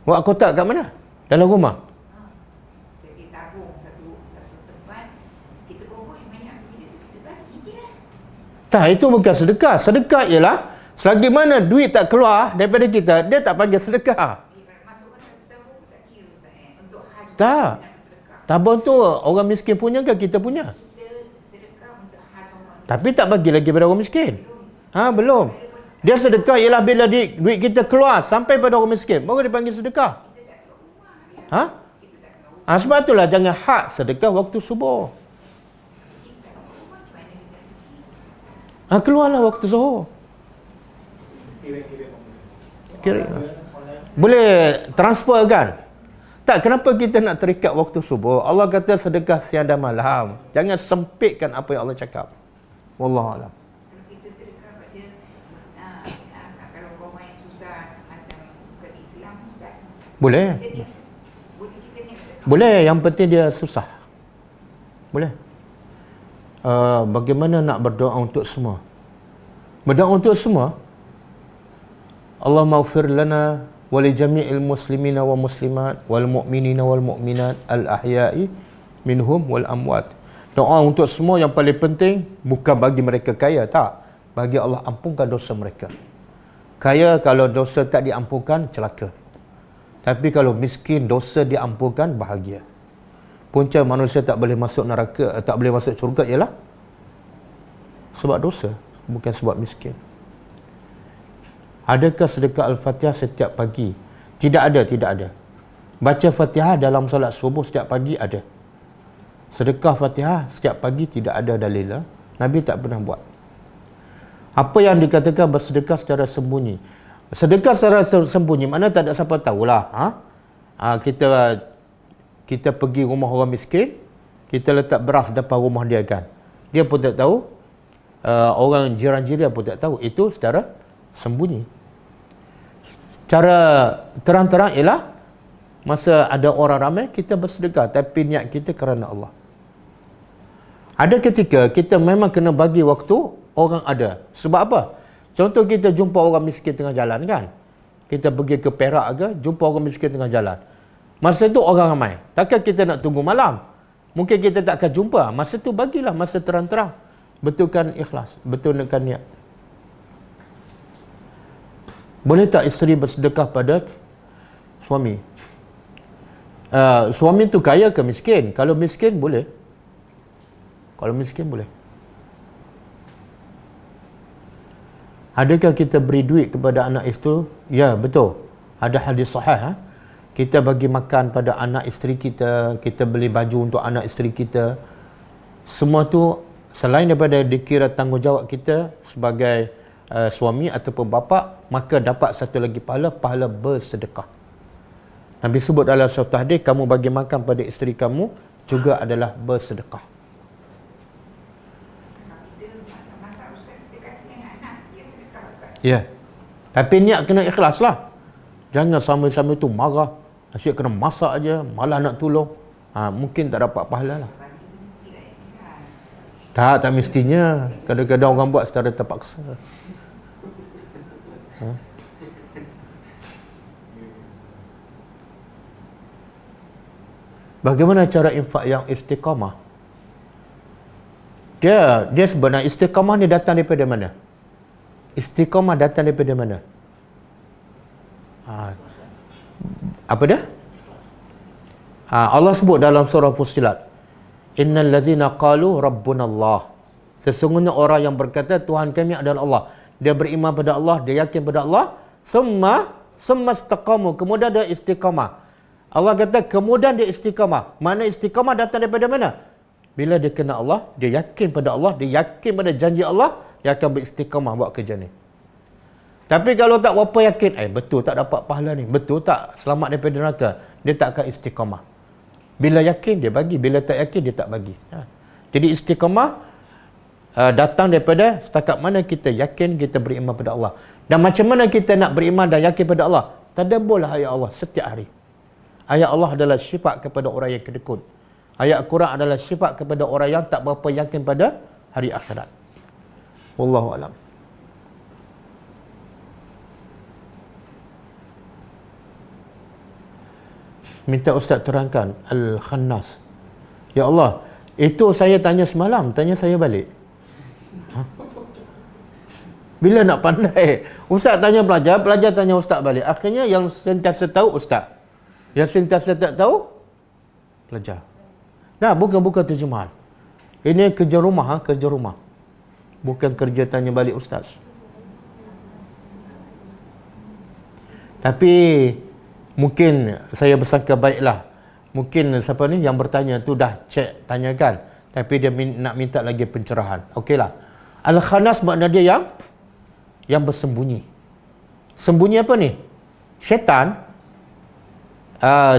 Speaker 1: Buat kotak kat mana? Dalam rumah?
Speaker 4: Jadi tabung satu tempat, kita kumpul banyak bila tu kita bagi je lah.
Speaker 1: Tak, itu bukan sedekah. Sedekah ialah selagi mana duit tak keluar daripada kita, dia tak panggil sedekah.
Speaker 4: Masukkan satu tabung tak kira Ustaz untuk hajj.
Speaker 1: Tak. Tabung tu orang miskin punya ke kita punya?
Speaker 4: Kita sedekah untuk hajj orang.
Speaker 1: Tapi tak bagi lagi pada orang miskin. Belum. Dia sedekah ialah bila duit kita keluar sampai pada orang miskin, baru dipanggil sedekah. Sebab itulah jangan hak sedekah waktu subuh. Keluarlah waktu zuhur. Kira. Boleh transfer kan? Tak, kenapa kita nak terikat waktu subuh? Allah kata sedekah siang dan malam. Jangan sempitkan apa yang Allah cakap. Wallahualam.
Speaker 4: Kalau kita sedekah pada kalau orang yang susah macam bukan Islam tak.
Speaker 1: Boleh.
Speaker 4: Boleh kita niat sedekah.
Speaker 1: Boleh, yang penting dia susah. Boleh. Bagaimana nak berdoa untuk semua? Berdoa untuk semua. Allahumma ighfir lana wa li jami'il muslimina wa muslimat wal mu'minina wal mu'minat al ahya'i minhum wal amwat. Doa untuk semua yang paling penting bukan bagi mereka kaya, tak. Bagi Allah ampunkan dosa mereka. Kaya kalau dosa tak diampunkan, celaka. Tapi kalau miskin dosa diampunkan, bahagia. Punca manusia tak boleh masuk neraka, tak boleh masuk syurga ialah sebab dosa, bukan sebab miskin. Adakah sedekah Al-Fatihah setiap pagi? Tidak ada. Baca Fatihah dalam solat subuh setiap pagi ada. Sedekah Fatihah setiap pagi tidak ada dalil. Nabi tak pernah buat. Apa yang dikatakan bersedekah secara sembunyi? Sedekah secara sembunyi mana tak ada siapa tahulah. Kita pergi rumah orang miskin, kita letak beras depan rumah dia kan. Dia pun tak tahu, orang jiran-jiran pun tak tahu. Itu secara sembunyi. Cara terang-terang ialah masa ada orang ramai kita bersedekah, tapi niat kita kerana Allah. Ada ketika kita memang kena bagi waktu orang ada. Sebab apa? Contoh kita jumpa orang miskin tengah jalan kan. Kita pergi ke Perak ke, jumpa orang miskin tengah jalan. Masa tu orang ramai. Takkan kita nak tunggu malam? Mungkin kita tak akan jumpa. Masa tu bagilah masa terang-terang. Betulkan ikhlas. Betulkan niat. Boleh tak isteri bersedekah pada suami? Suami tu kaya ke miskin? Kalau miskin boleh. Kalau miskin boleh. Adakah kita beri duit kepada anak isteri? Ya, betul. Ada hadis sahih. Kita bagi makan pada anak isteri kita, kita beli baju untuk anak isteri kita. Semua tu selain daripada dikira tanggungjawab kita sebagai suami ataupun bapa, maka dapat satu lagi pahala bersedekah. Nabi sebut dalam suatu hadis, kamu bagi makan pada isteri kamu juga adalah bersedekah.
Speaker 4: Masa Ustaz kita kasih anak, dia sedekah kan?
Speaker 1: Ya. Tapi niat kena ikhlas lah. Jangan sambil-sambil tu marah. Asyik kena masak aja, malah nak tolong. Mungkin tak dapat pahala lah. Tak mestinya. Kadang-kadang orang buat secara terpaksa. Bagaimana cara infak yang istiqamah? Dia sebenarnya istiqamah ni datang daripada mana? Istiqamah datang daripada mana? Apa dia? Allah sebut dalam surah Fussilat, innal ladzina qalu rabbunallah. Sesungguhnya orang yang berkata Tuhan kami adalah Allah. Dia beriman pada Allah, dia yakin pada Allah, summa istaqamu, kemudian dia istiqamah. Allah kata kemudian dia istiqamah. Mana istiqamah datang daripada mana? Bila dia kenal Allah, dia yakin pada Allah, dia yakin pada janji Allah, dia akan beristiqamah buat kerja ni. Tapi kalau tak berapa yakin, betul tak dapat pahala ni, betul tak selamat daripada neraka, dia tak akan istiqamah. Bila yakin dia bagi, bila tak yakin dia tak bagi. Jadi istiqamah datang daripada setakat mana kita yakin, kita beriman pada Allah. Dan macam mana kita nak beriman dan yakin pada Allah? Tadabburlah ayat Allah setiap hari. Ayat Allah adalah syifa kepada orang yang kedekut. Ayat Quran adalah syifa kepada orang yang tak berapa yakin pada hari akhirat. Wallahu a'lam. Minta Ustaz terangkan Al-Khannas. Ya Allah, itu saya tanya semalam, tanya saya balik. Bila nak pandai? Ustaz tanya pelajar, pelajar tanya Ustaz balik. Akhirnya yang sentiasa tahu Ustaz, yang sentiasa tak tahu pelajar. Nah, bukan terjemahan. Ini kerja rumah, kerja rumah. Bukan kerja tanya balik Ustaz. Tapi mungkin saya bersangka baiklah. Mungkin siapa ni yang bertanya tu dah cek, tanyakan. Tapi dia nak minta lagi pencerahan. Okeylah. Al-Khannas makna dia yang bersembunyi. Sembunyi apa ni? Syaitan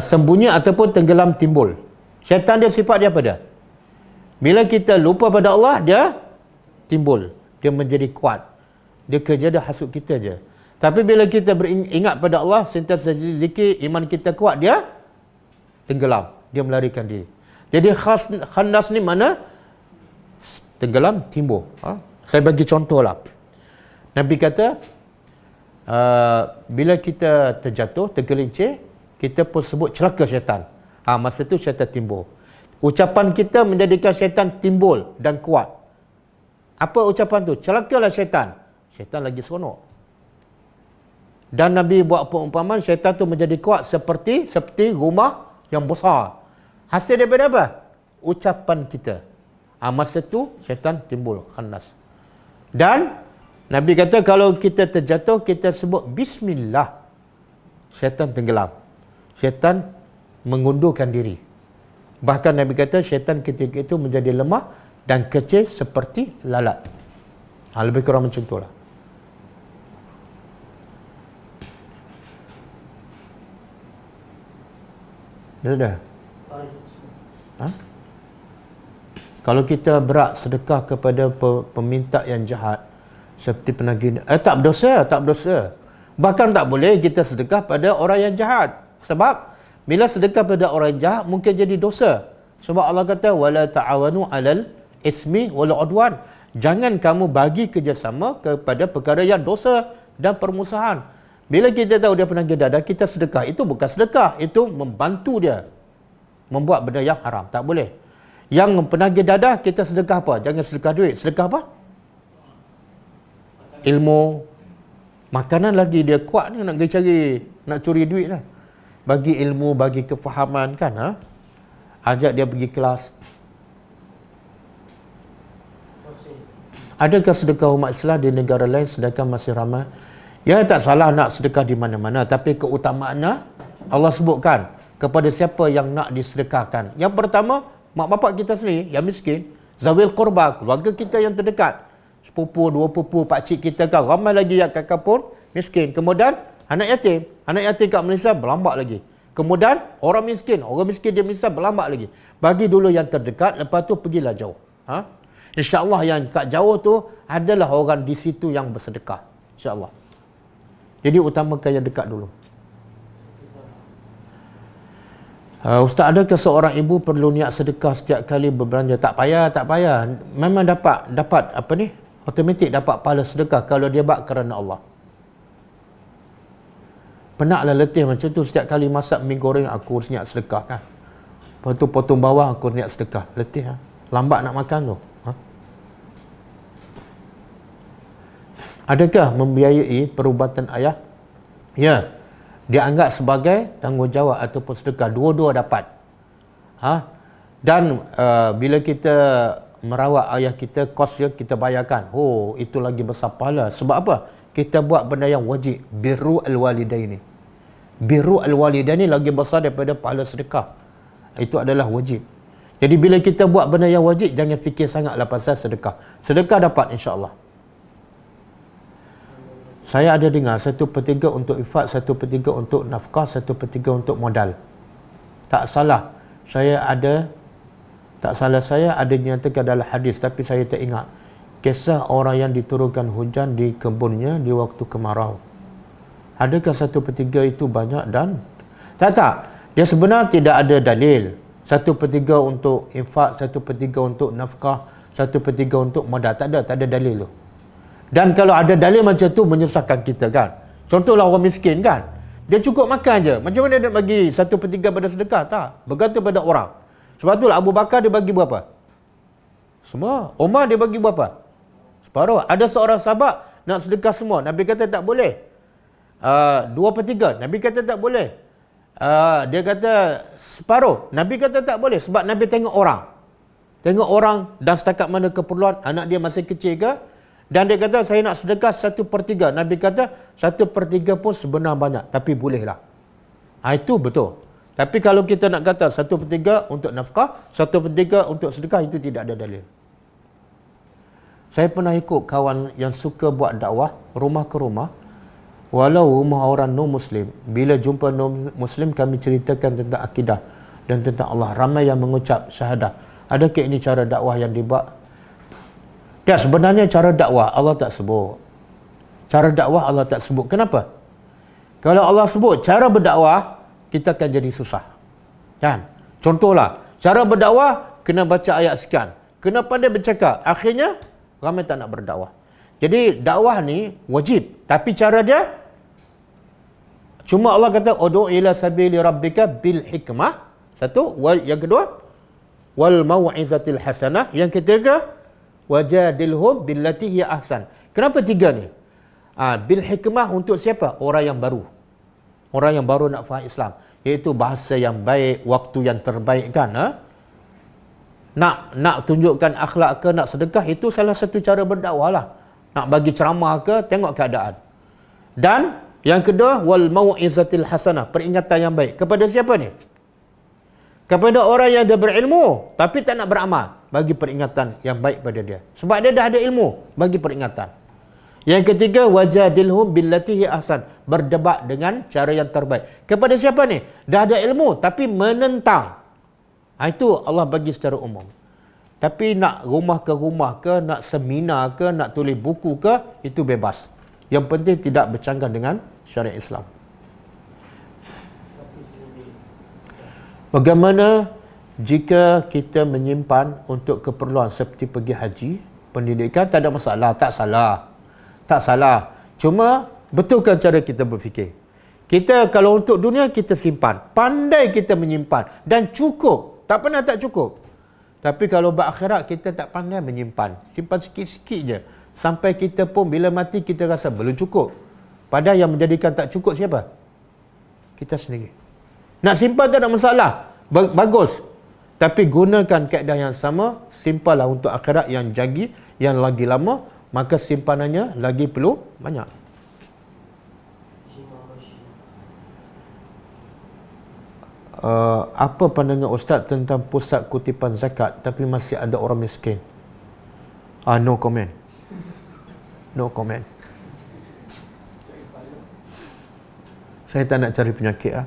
Speaker 1: sembunyi ataupun tenggelam timbul. Syaitan dia sifat dia apa dia? Bila kita lupa pada Allah, dia timbul. Dia menjadi kuat. Dia kerja dia hasut kita je. Tapi bila kita beringat pada Allah, sentiasa zikir, iman kita kuat, dia tenggelam. Dia melarikan diri. Jadi khannas ni mana? Tenggelam, timbul. Saya bagi contoh lah. Nabi kata, bila kita terjatuh, tergelincir, kita pun sebut celaka syaitan. Masa tu syaitan timbul. Ucapan kita menjadikan syaitan timbul dan kuat. Apa ucapan tu? Celakalah syaitan. Syaitan lagi seronok. Dan Nabi buat perumpamaan syaitan tu menjadi kuat seperti rumah yang besar. Hasil daripada apa? Ucapan kita. Masa tu syaitan timbul, khannas. Dan Nabi kata kalau kita terjatuh, kita sebut bismillah. Syaitan tenggelam. Syaitan mengundurkan diri. Bahkan Nabi kata syaitan ketika itu menjadi lemah dan kecil seperti lalat. Lebih kurang macam itulah. Dah. Kalau kita berat sedekah kepada peminta yang jahat seperti penagih, tak berdosa. Bahkan tak boleh kita sedekah pada orang yang jahat. Sebab bila sedekah pada orang yang jahat mungkin jadi dosa. Sebab Allah kata wala ta'awanu 'alal ismi wal 'udwan. Jangan kamu bagi kerjasama kepada perkara yang dosa dan permusuhan. Bila kita tahu dia penagih dadah, kita sedekah. Itu bukan sedekah. Itu membantu dia membuat benda yang haram. Tak boleh. Yang penagih dadah, kita sedekah apa? Jangan sedekah duit. Sedekah apa? Ilmu. Makanan lagi dia kuat ni nak pergi cari, nak curi duit lah. Bagi ilmu, bagi kefahaman kan. Ajak dia pergi kelas. Adakah sedekah umat Islam di negara lain sedangkan masih ramai? Ya, tak salah nak sedekah di mana-mana, tapi keutamaannya Allah sebutkan kepada siapa yang nak disedekahkan. Yang pertama, mak bapak kita sendiri yang miskin, zawil qurba, keluarga kita yang terdekat. Sepupu, dua pupu, pakcik kita kan, ramai lagi yang kakak pun miskin. Kemudian anak yatim kat Malaysia berlambak lagi. Kemudian orang miskin di Malaysia berlambak lagi. Bagi dulu yang terdekat, lepas tu pergilah jauh. InsyaAllah yang kat jauh tu adalah orang di situ yang bersedekah. InsyaAllah. Jadi utamakan yang dekat dulu. Ustaz, adakah seorang ibu perlu niat sedekah setiap kali berbelanja? Tak payah. Memang dapat apa ni? Automatik dapat pahala sedekah kalau dia buat kerana Allah. Penatlah letih macam tu, setiap kali masak mi goreng aku niat sedekah kan. Lepas tu potong bawang aku niat sedekah. Letih lambat nak makan tu. Adakah membiayai perubatan ayah? Ya, dianggap sebagai tanggungjawab ataupun sedekah. Dua-dua dapat. Dan bila kita merawat ayah kita, kos dia kita bayarkan. Oh, itu lagi besar pahala. Sebab apa? Kita buat benda yang wajib. Birru al-walidaini. Birru al-walidaini lagi besar daripada pahala sedekah. Itu adalah wajib. Jadi bila kita buat benda yang wajib, jangan fikir sangatlah pasal sedekah. Sedekah dapat insya-Allah. Saya ada dengar 1/3 untuk infak, 1/3 untuk nafkah, 1/3 untuk modal. Tak salah saya ada nyatakan dalam hadis, tapi saya tak ingat. Kisah orang yang diturunkan hujan di kebunnya di waktu kemarau. Adakah 1/3 itu banyak dan tak. Dia sebenarnya tidak ada dalil. 1/3 untuk infak, 1/3 untuk nafkah, 1/3 untuk modal. Tak ada dalil tu. Dan kalau ada dalil macam tu menyusahkan kita kan. Contohlah orang miskin kan. Dia cukup makan je. Macam mana dia bagi 1/3 pada sedekah? Tak. Bergantung pada orang. Sebab itulah Abu Bakar dia bagi berapa? Semua. Umar dia bagi berapa? Separuh. Ada seorang sahabat nak sedekah semua. Nabi kata tak boleh. 2/3. Nabi kata tak boleh. Dia kata separuh. Nabi kata tak boleh. Sebab Nabi tengok orang. Tengok orang dan setakat mana keperluan. Anak dia masih kecil ke? Dan dia kata saya nak sedekah 1/3. Nabi kata 1/3 pun sebenarnya banyak. Tapi bolehlah. Itu betul. Tapi kalau kita nak kata 1/3 untuk nafkah, 1/3 untuk sedekah, itu tidak ada dalil. Saya pernah ikut kawan yang suka buat dakwah rumah ke rumah. Walau rumah orang non-Muslim. Bila jumpa non-Muslim, kami ceritakan tentang akidah dan tentang Allah. Ramai yang mengucap syahadah. Adakah ini cara dakwah yang dibuat? Ya, sebenarnya cara dakwah Allah tak sebut. Cara dakwah Allah tak sebut. Kenapa? Kalau Allah sebut cara berdakwah, kita akan jadi susah. Kan? Contohlah, cara berdakwah kena baca ayat sekian. Kena pandai bercakap. Akhirnya ramai tak nak berdakwah. Jadi dakwah ni wajib, tapi cara dia cuma Allah kata ud'u ila sabili rabbika bil hikmah. Satu, yang kedua wal mau'izatil hasanah. Yang ketiga wajadilhum billati hiya ahsan. Kenapa tiga ni? Bil hikmah untuk siapa? Orang yang baru. Orang yang baru nak faham Islam. Iaitu bahasa yang baik, waktu yang terbaik kan. Nak tunjukkan akhlak ke, nak sedekah, itu salah satu cara berdakwah lah. Nak bagi ceramah ke, tengok keadaan. Dan yang kedua, wal mau'izatil hasanah. Peringatan yang baik. Kepada siapa ni? Kepada orang yang dia berilmu tapi tak nak beramal, bagi peringatan yang baik pada dia. Sebab dia dah ada ilmu, bagi peringatan. Yang ketiga, wajadilhum billati hi ahsan. Berdebat dengan cara yang terbaik. Kepada siapa ni? Dah ada ilmu tapi menentang. Itu Allah bagi secara umum. Tapi nak rumah ke, nak seminar ke, nak tulis buku ke, itu bebas. Yang penting tidak bercanggah dengan syariat Islam. Bagaimana jika kita menyimpan untuk keperluan seperti pergi haji, pendidikan, tak ada masalah, tak salah. Cuma Betulkan cara kita berfikir. Kita kalau untuk dunia kita simpan, pandai kita menyimpan dan cukup, tak pernah tak cukup. Tapi kalau berakhirat kita tak pandai menyimpan, simpan sikit-sikit je. Sampai kita pun bila mati kita rasa belum cukup. Padahal yang menjadikan tak cukup siapa? Kita sendiri. Nak simpan tak ada masalah. Bagus. Tapi gunakan kaedah yang sama, simpanlah untuk akhirat yang jagi, yang lagi lama, maka simpanannya lagi perlu banyak. Apa pandangan Ustaz tentang pusat kutipan zakat tapi masih ada orang miskin? No comment. No comment. Saya tak nak cari penyakit .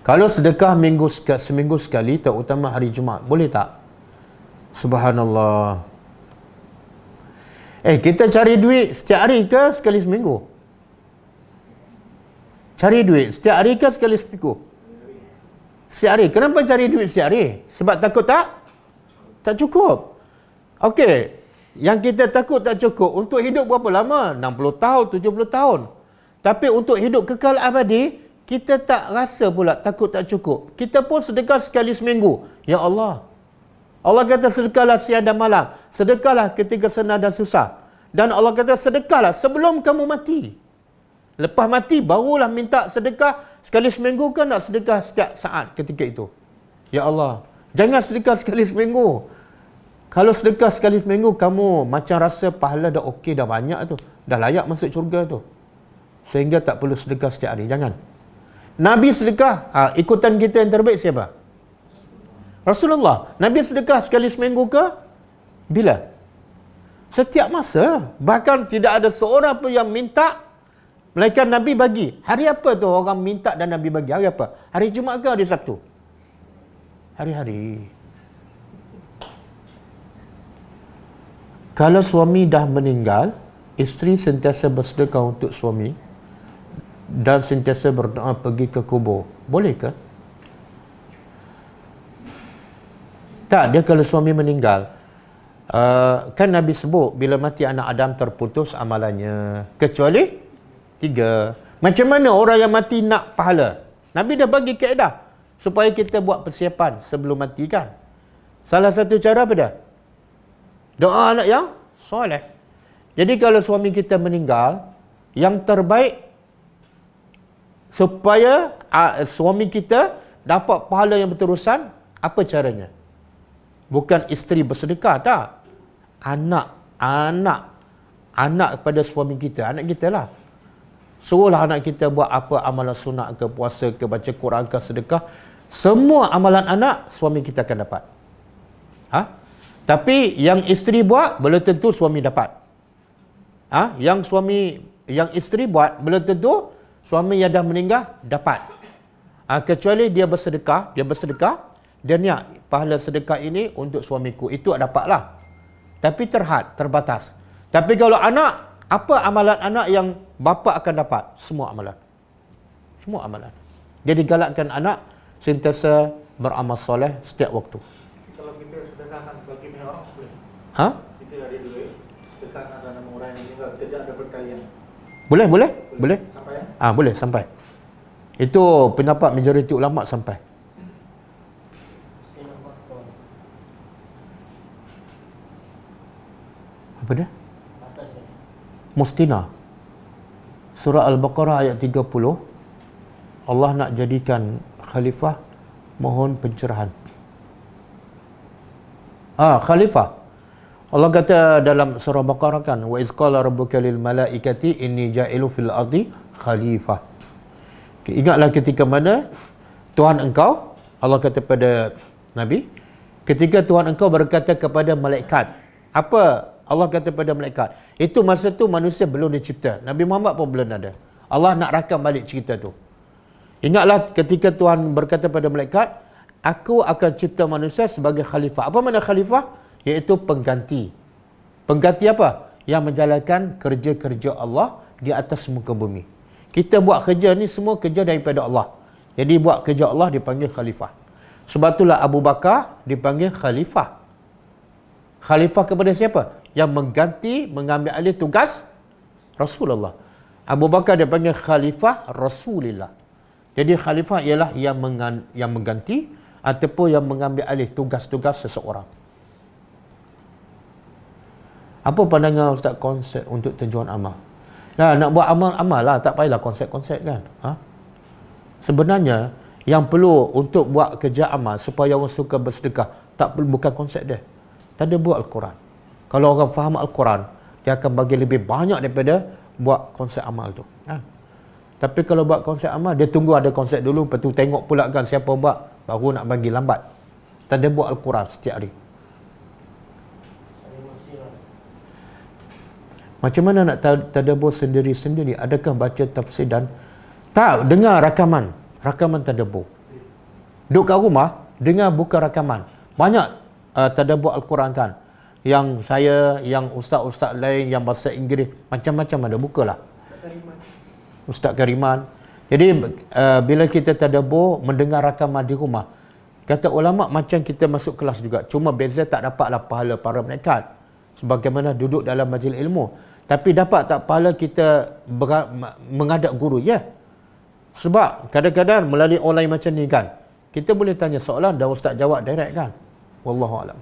Speaker 1: Kalau sedekah seminggu sekali, terutama hari Jumaat, boleh tak? Subhanallah. Kita cari duit setiap hari ke sekali seminggu? Cari duit setiap hari ke sekali seminggu? Setiap hari. Kenapa cari duit setiap hari? Sebab takut tak cukup. Okey. Yang kita takut tak cukup, untuk hidup berapa lama? 60 tahun, 70 tahun. Tapi untuk hidup kekal abadi, kita tak rasa pula takut tak cukup. Kita pun sedekah sekali seminggu. Ya Allah. Allah kata sedekahlah siang dan malam. Sedekahlah ketika senang dan susah. Dan Allah kata sedekahlah sebelum kamu mati. Lepas mati barulah minta sedekah sekali seminggu ke nak sedekah setiap saat ketika itu. Ya Allah. Jangan sedekah sekali seminggu. Kalau sedekah sekali seminggu, kamu macam rasa pahala dah okey, dah banyak tu. Dah layak masuk syurga tu. Sehingga tak perlu sedekah setiap hari. Jangan. Nabi sedekah, ikutan kita yang terbaik siapa? Rasulullah. Nabi sedekah sekali seminggu ke? Bila? Setiap masa. Bahkan tidak ada seorang pun yang minta, melainkan Nabi bagi. Hari apa tu orang minta dan Nabi bagi? Hari apa? Hari Jumaat ke hari Sabtu? Hari-hari. Kalau suami dah meninggal, isteri sentiasa bersedekah untuk suami dan sentiasa berdoa pergi ke kubur. Boleh ke? Tak, dia kalau suami meninggal, kan Nabi sebut bila mati anak Adam terputus amalannya. Kecuali 3. Macam mana orang yang mati nak pahala? Nabi dah bagi kaedah supaya kita buat persiapan sebelum mati kan. Salah satu cara apa dia? Doa anak yang soleh. Jadi kalau suami kita meninggal, yang terbaik supaya suami kita dapat pahala yang berterusan, apa caranya? Bukan isteri bersedekah, tak. Anak kepada suami kita, anak kita lah. Suruhlah anak kita buat apa amalan sunat ke, puasa ke, baca Quran ke, sedekah. Semua amalan anak, suami kita akan dapat. Tapi yang isteri buat, belum tentu suami dapat. Yang isteri buat, belum tentu suami yang dah meninggal dapat. Kecuali dia bersedekah, dia niat pahala sedekah ini untuk suamiku, itu dapatlah. Tapi terbatas. Tapi kalau anak, apa amalan anak yang bapa akan dapat? Semua amalan. Jadi galakkan anak sentiasa beramal soleh setiap waktu.
Speaker 2: Kalau kita sedekahkan bagi banyak orang, boleh? Kita ada duit, sedekahkan atas nama orang yang meninggal, tidak ada perkalian.
Speaker 1: Boleh.
Speaker 2: Sampai
Speaker 1: Boleh sampai. Itu pendapat majoriti ulama sampai. Apa dia? Mustina. Surah Al-Baqarah ayat 30. Allah nak jadikan khalifah, mohon pencerahan. Khalifah. Allah kata dalam surah Baqarah kan, wa iz qala rabbuka lil malaikati inni ja'ilun fil ardi khalifah. Ingatlah ketika mana Tuhan engkau, Allah kata pada Nabi, ketika Tuhan engkau berkata kepada malaikat. Apa Allah kata pada malaikat? Itu masa tu manusia belum dicipta. Nabi Muhammad pun belum ada. Allah nak rakam balik cerita tu. Ingatlah ketika Tuhan berkata pada malaikat, aku akan cipta manusia sebagai khalifah. Apa makna khalifah? Iaitu pengganti. Pengganti apa? Yang menjalankan kerja-kerja Allah di atas muka bumi. Kita buat kerja ni semua kerja daripada Allah. Jadi buat kerja Allah dipanggil khalifah. Sebab itulah Abu Bakar dipanggil khalifah. Khalifah kepada siapa? yang mengganti, mengambil alih tugas Rasulullah. Abu Bakar dia panggil khalifah Rasulullah. Jadi khalifah ialah yang mengganti ataupun yang mengambil alih tugas-tugas seseorang. Apa pandangan Ustaz konsep untuk tujuan amal? Nah, nak buat amal lah, tak payahlah konsep-konsep kan. Sebenarnya yang perlu untuk buat kerja amal supaya orang suka bersedekah, tak perlu, bukan konsep dia. Tak ada buat Al-Quran. Kalau orang faham Al-Quran, dia akan bagi lebih banyak daripada buat konsep amal tu. Tapi kalau buat konsep amal, dia tunggu ada konsep dulu, lepas tu tengok pula kan siapa buat, baru nak bagi lambat. Tak ada buat Al-Quran setiap hari. Macam mana nak tadabbur sendiri-sendiri? Adakah baca tafsir dan tak dengar rakaman tadabbur? Duduk kat rumah dengar buka rakaman. Banyak tadabbur Al-Quran kan. Yang saya, yang ustaz-ustaz lain yang bahasa Inggeris, macam-macam ada, bukalah. Ustaz Kariman. Jadi bila kita tadabbur mendengar rakaman di rumah, kata ulama macam kita masuk kelas juga. Cuma beza tak dapatlah pahala para malaikat sebagaimana duduk dalam majlis ilmu. Tapi dapat tak pahala kita menghadap guru, ya. Sebab kadang-kadang melalui online macam ni kan, kita boleh tanya soalan dan ustaz jawab direct kan. Wallahu a'lam.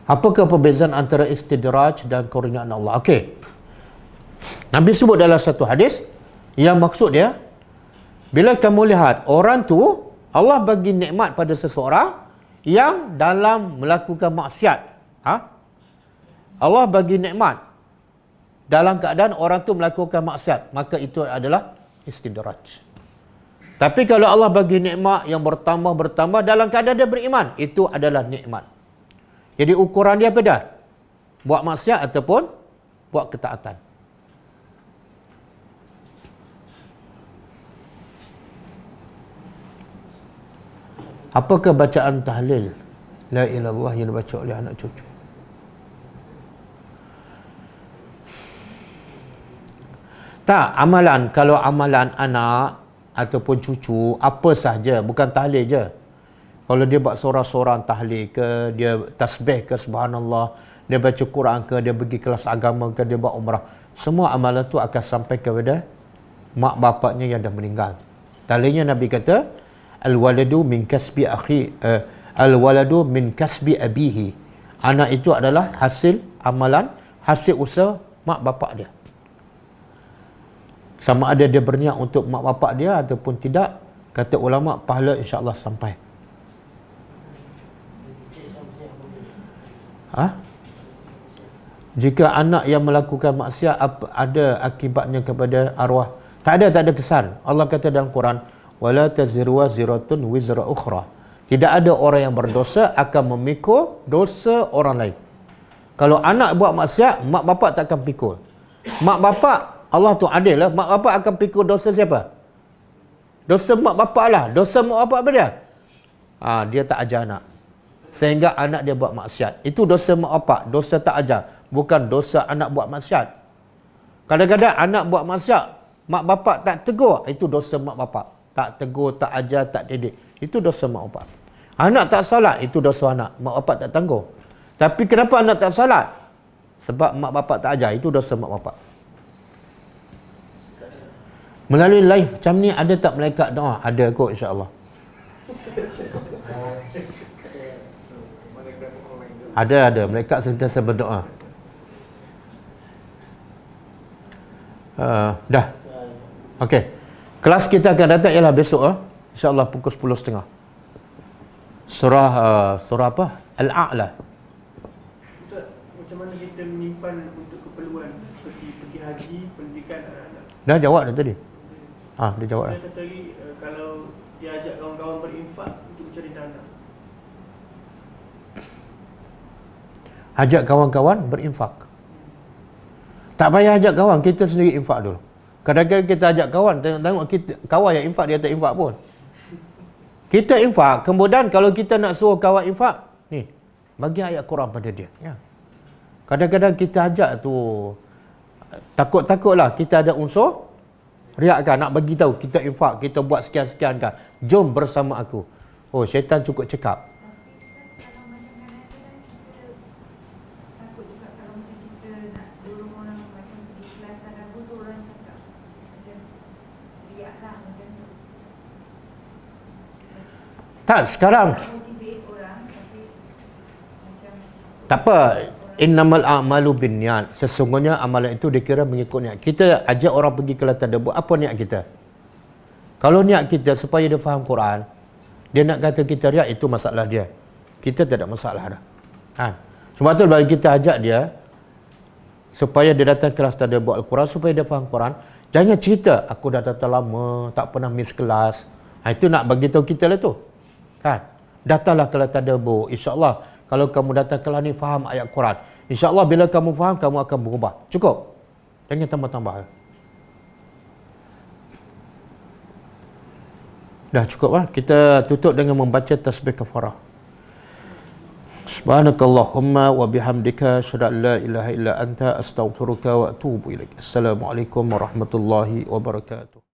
Speaker 1: Apakah perbezaan antara istidraj dan kurniaan Allah? Okey. Nabi sebut dalam satu hadis, yang maksud dia, bila kamu lihat orang tu, Allah bagi nikmat pada seseorang yang dalam melakukan maksiat. Allah bagi nikmat dalam keadaan orang tu melakukan maksiat, maka itu adalah istidraj. Tapi kalau Allah bagi nikmat yang bertambah dalam keadaan dia beriman, itu adalah nikmat. Jadi ukuran dia apa dah? Buat maksiat ataupun buat ketaatan. Apakah bacaan tahlil la ilaha illallah yang dibaca oleh anak cucu? Tak, amalan, kalau amalan anak ataupun cucu, apa sahaja, bukan tahlil je. Kalau dia buat sorang-sorang tahlil ke, dia tasbih ke, subhanallah, dia baca Quran ke, dia pergi kelas agama ke, dia buat umrah, semua amalan tu akan sampai kepada mak bapaknya yang dah meninggal. Tahlilnya Nabi kata, al-waladu min kasbi al-waladu min kasbi abihi. Anak itu adalah hasil amalan, hasil usaha mak bapak dia. Sama ada dia berniat untuk mak bapak dia ataupun tidak, kata ulama, pahala insya-Allah sampai. Jika anak yang melakukan maksiat ada akibatnya kepada arwah, tak ada kesan. Allah kata dalam Quran, wala taziru waziratun wizra ukhra. Tidak ada orang yang berdosa akan memikul dosa orang lain. Kalau anak buat maksiat, mak bapak tak akan pikul. Mak bapak, Allah tu adil lah, mak bapak akan pikul dosa siapa? Dosa mak bapak lah. Dosa mak bapak apa dia? Dia tak ajar anak, sehingga anak dia buat maksiat. Itu dosa mak bapak, dosa tak ajar, bukan dosa anak buat maksiat. Kadang-kadang anak buat maksiat, mak bapak tak tegur, itu dosa mak bapak. Tak tegur, tak ajar, tak didik, itu dosa mak bapak. Anak tak salat, itu dosa anak, mak bapak tak tangguh. Tapi kenapa anak tak salat? Sebab mak bapak tak ajar, itu dosa mak bapak. Melalui live macam ni, ada tak malaikat doa? Ada kot, insya-Allah. Ada malaikat sentiasa berdoa. Dah. Okey. Kelas kita akan datang ialah besok, insya-Allah pukul 10.30. Surah apa? Al-A'la.
Speaker 2: Ustaz, macam mana kita menyimpan untuk keperluan seperti pergi haji, pendidikan anak-anak?
Speaker 1: Dah jawab dah tadi. Dia jawab dah.
Speaker 2: Saya kata tadi, kalau dia ajak kawan-kawan berinfak untuk mencari dana.
Speaker 1: Ajak kawan-kawan berinfak. Tak payah ajak kawan, kita sendiri infak dulu. Kadang-kadang kita ajak kawan, tengok kita, kawan yang infak, dia tak infak pun. Kita infak, kemudian kalau kita nak suruh kawan infak, ni, bagi ayat Quran pada dia. Ya. Kadang-kadang kita ajak tu, takut-takutlah kita ada unsur riak kan, nak bagi tahu kita infak, kita buat sekian-sekian kan. Jom bersama aku. Oh, syaitan cukup cekap. Tak, sekarang
Speaker 3: motivate orang tapi macam
Speaker 1: tak apa. Innamal a'malu binniyat. Sesungguhnya amalan itu dikira mengikut niat. Kita ajak orang pergi ke latar debu, apa niat kita? Kalau niat kita supaya dia faham Quran, dia nak kata kita riak, itu masalah dia. Kita tak ada masalah dah. Kan? Sebab tu bagi kita ajak dia supaya dia datang kelas tanda buat Al-Quran, supaya dia faham Quran. Jangan cerita aku dah datang lama, tak pernah miss kelas. Itu nak bagi tahu kita lah tu. Kan? Datanglah kelas tanda buat. InsyaAllah kalau kamu datang kelas ni faham ayat Quran, InsyaAllah bila kamu faham, kamu akan berubah. Cukup. Jangan tambah-tambah. Dah cukup lah. Kita tutup dengan membaca tasbih kafarah. Subhanakallahumma wa bihamdika asyhadu an la ilaha illa anta astaghfiruka wa atubu ilaik. Assalamualaikum warahmatullahi wabarakatuh.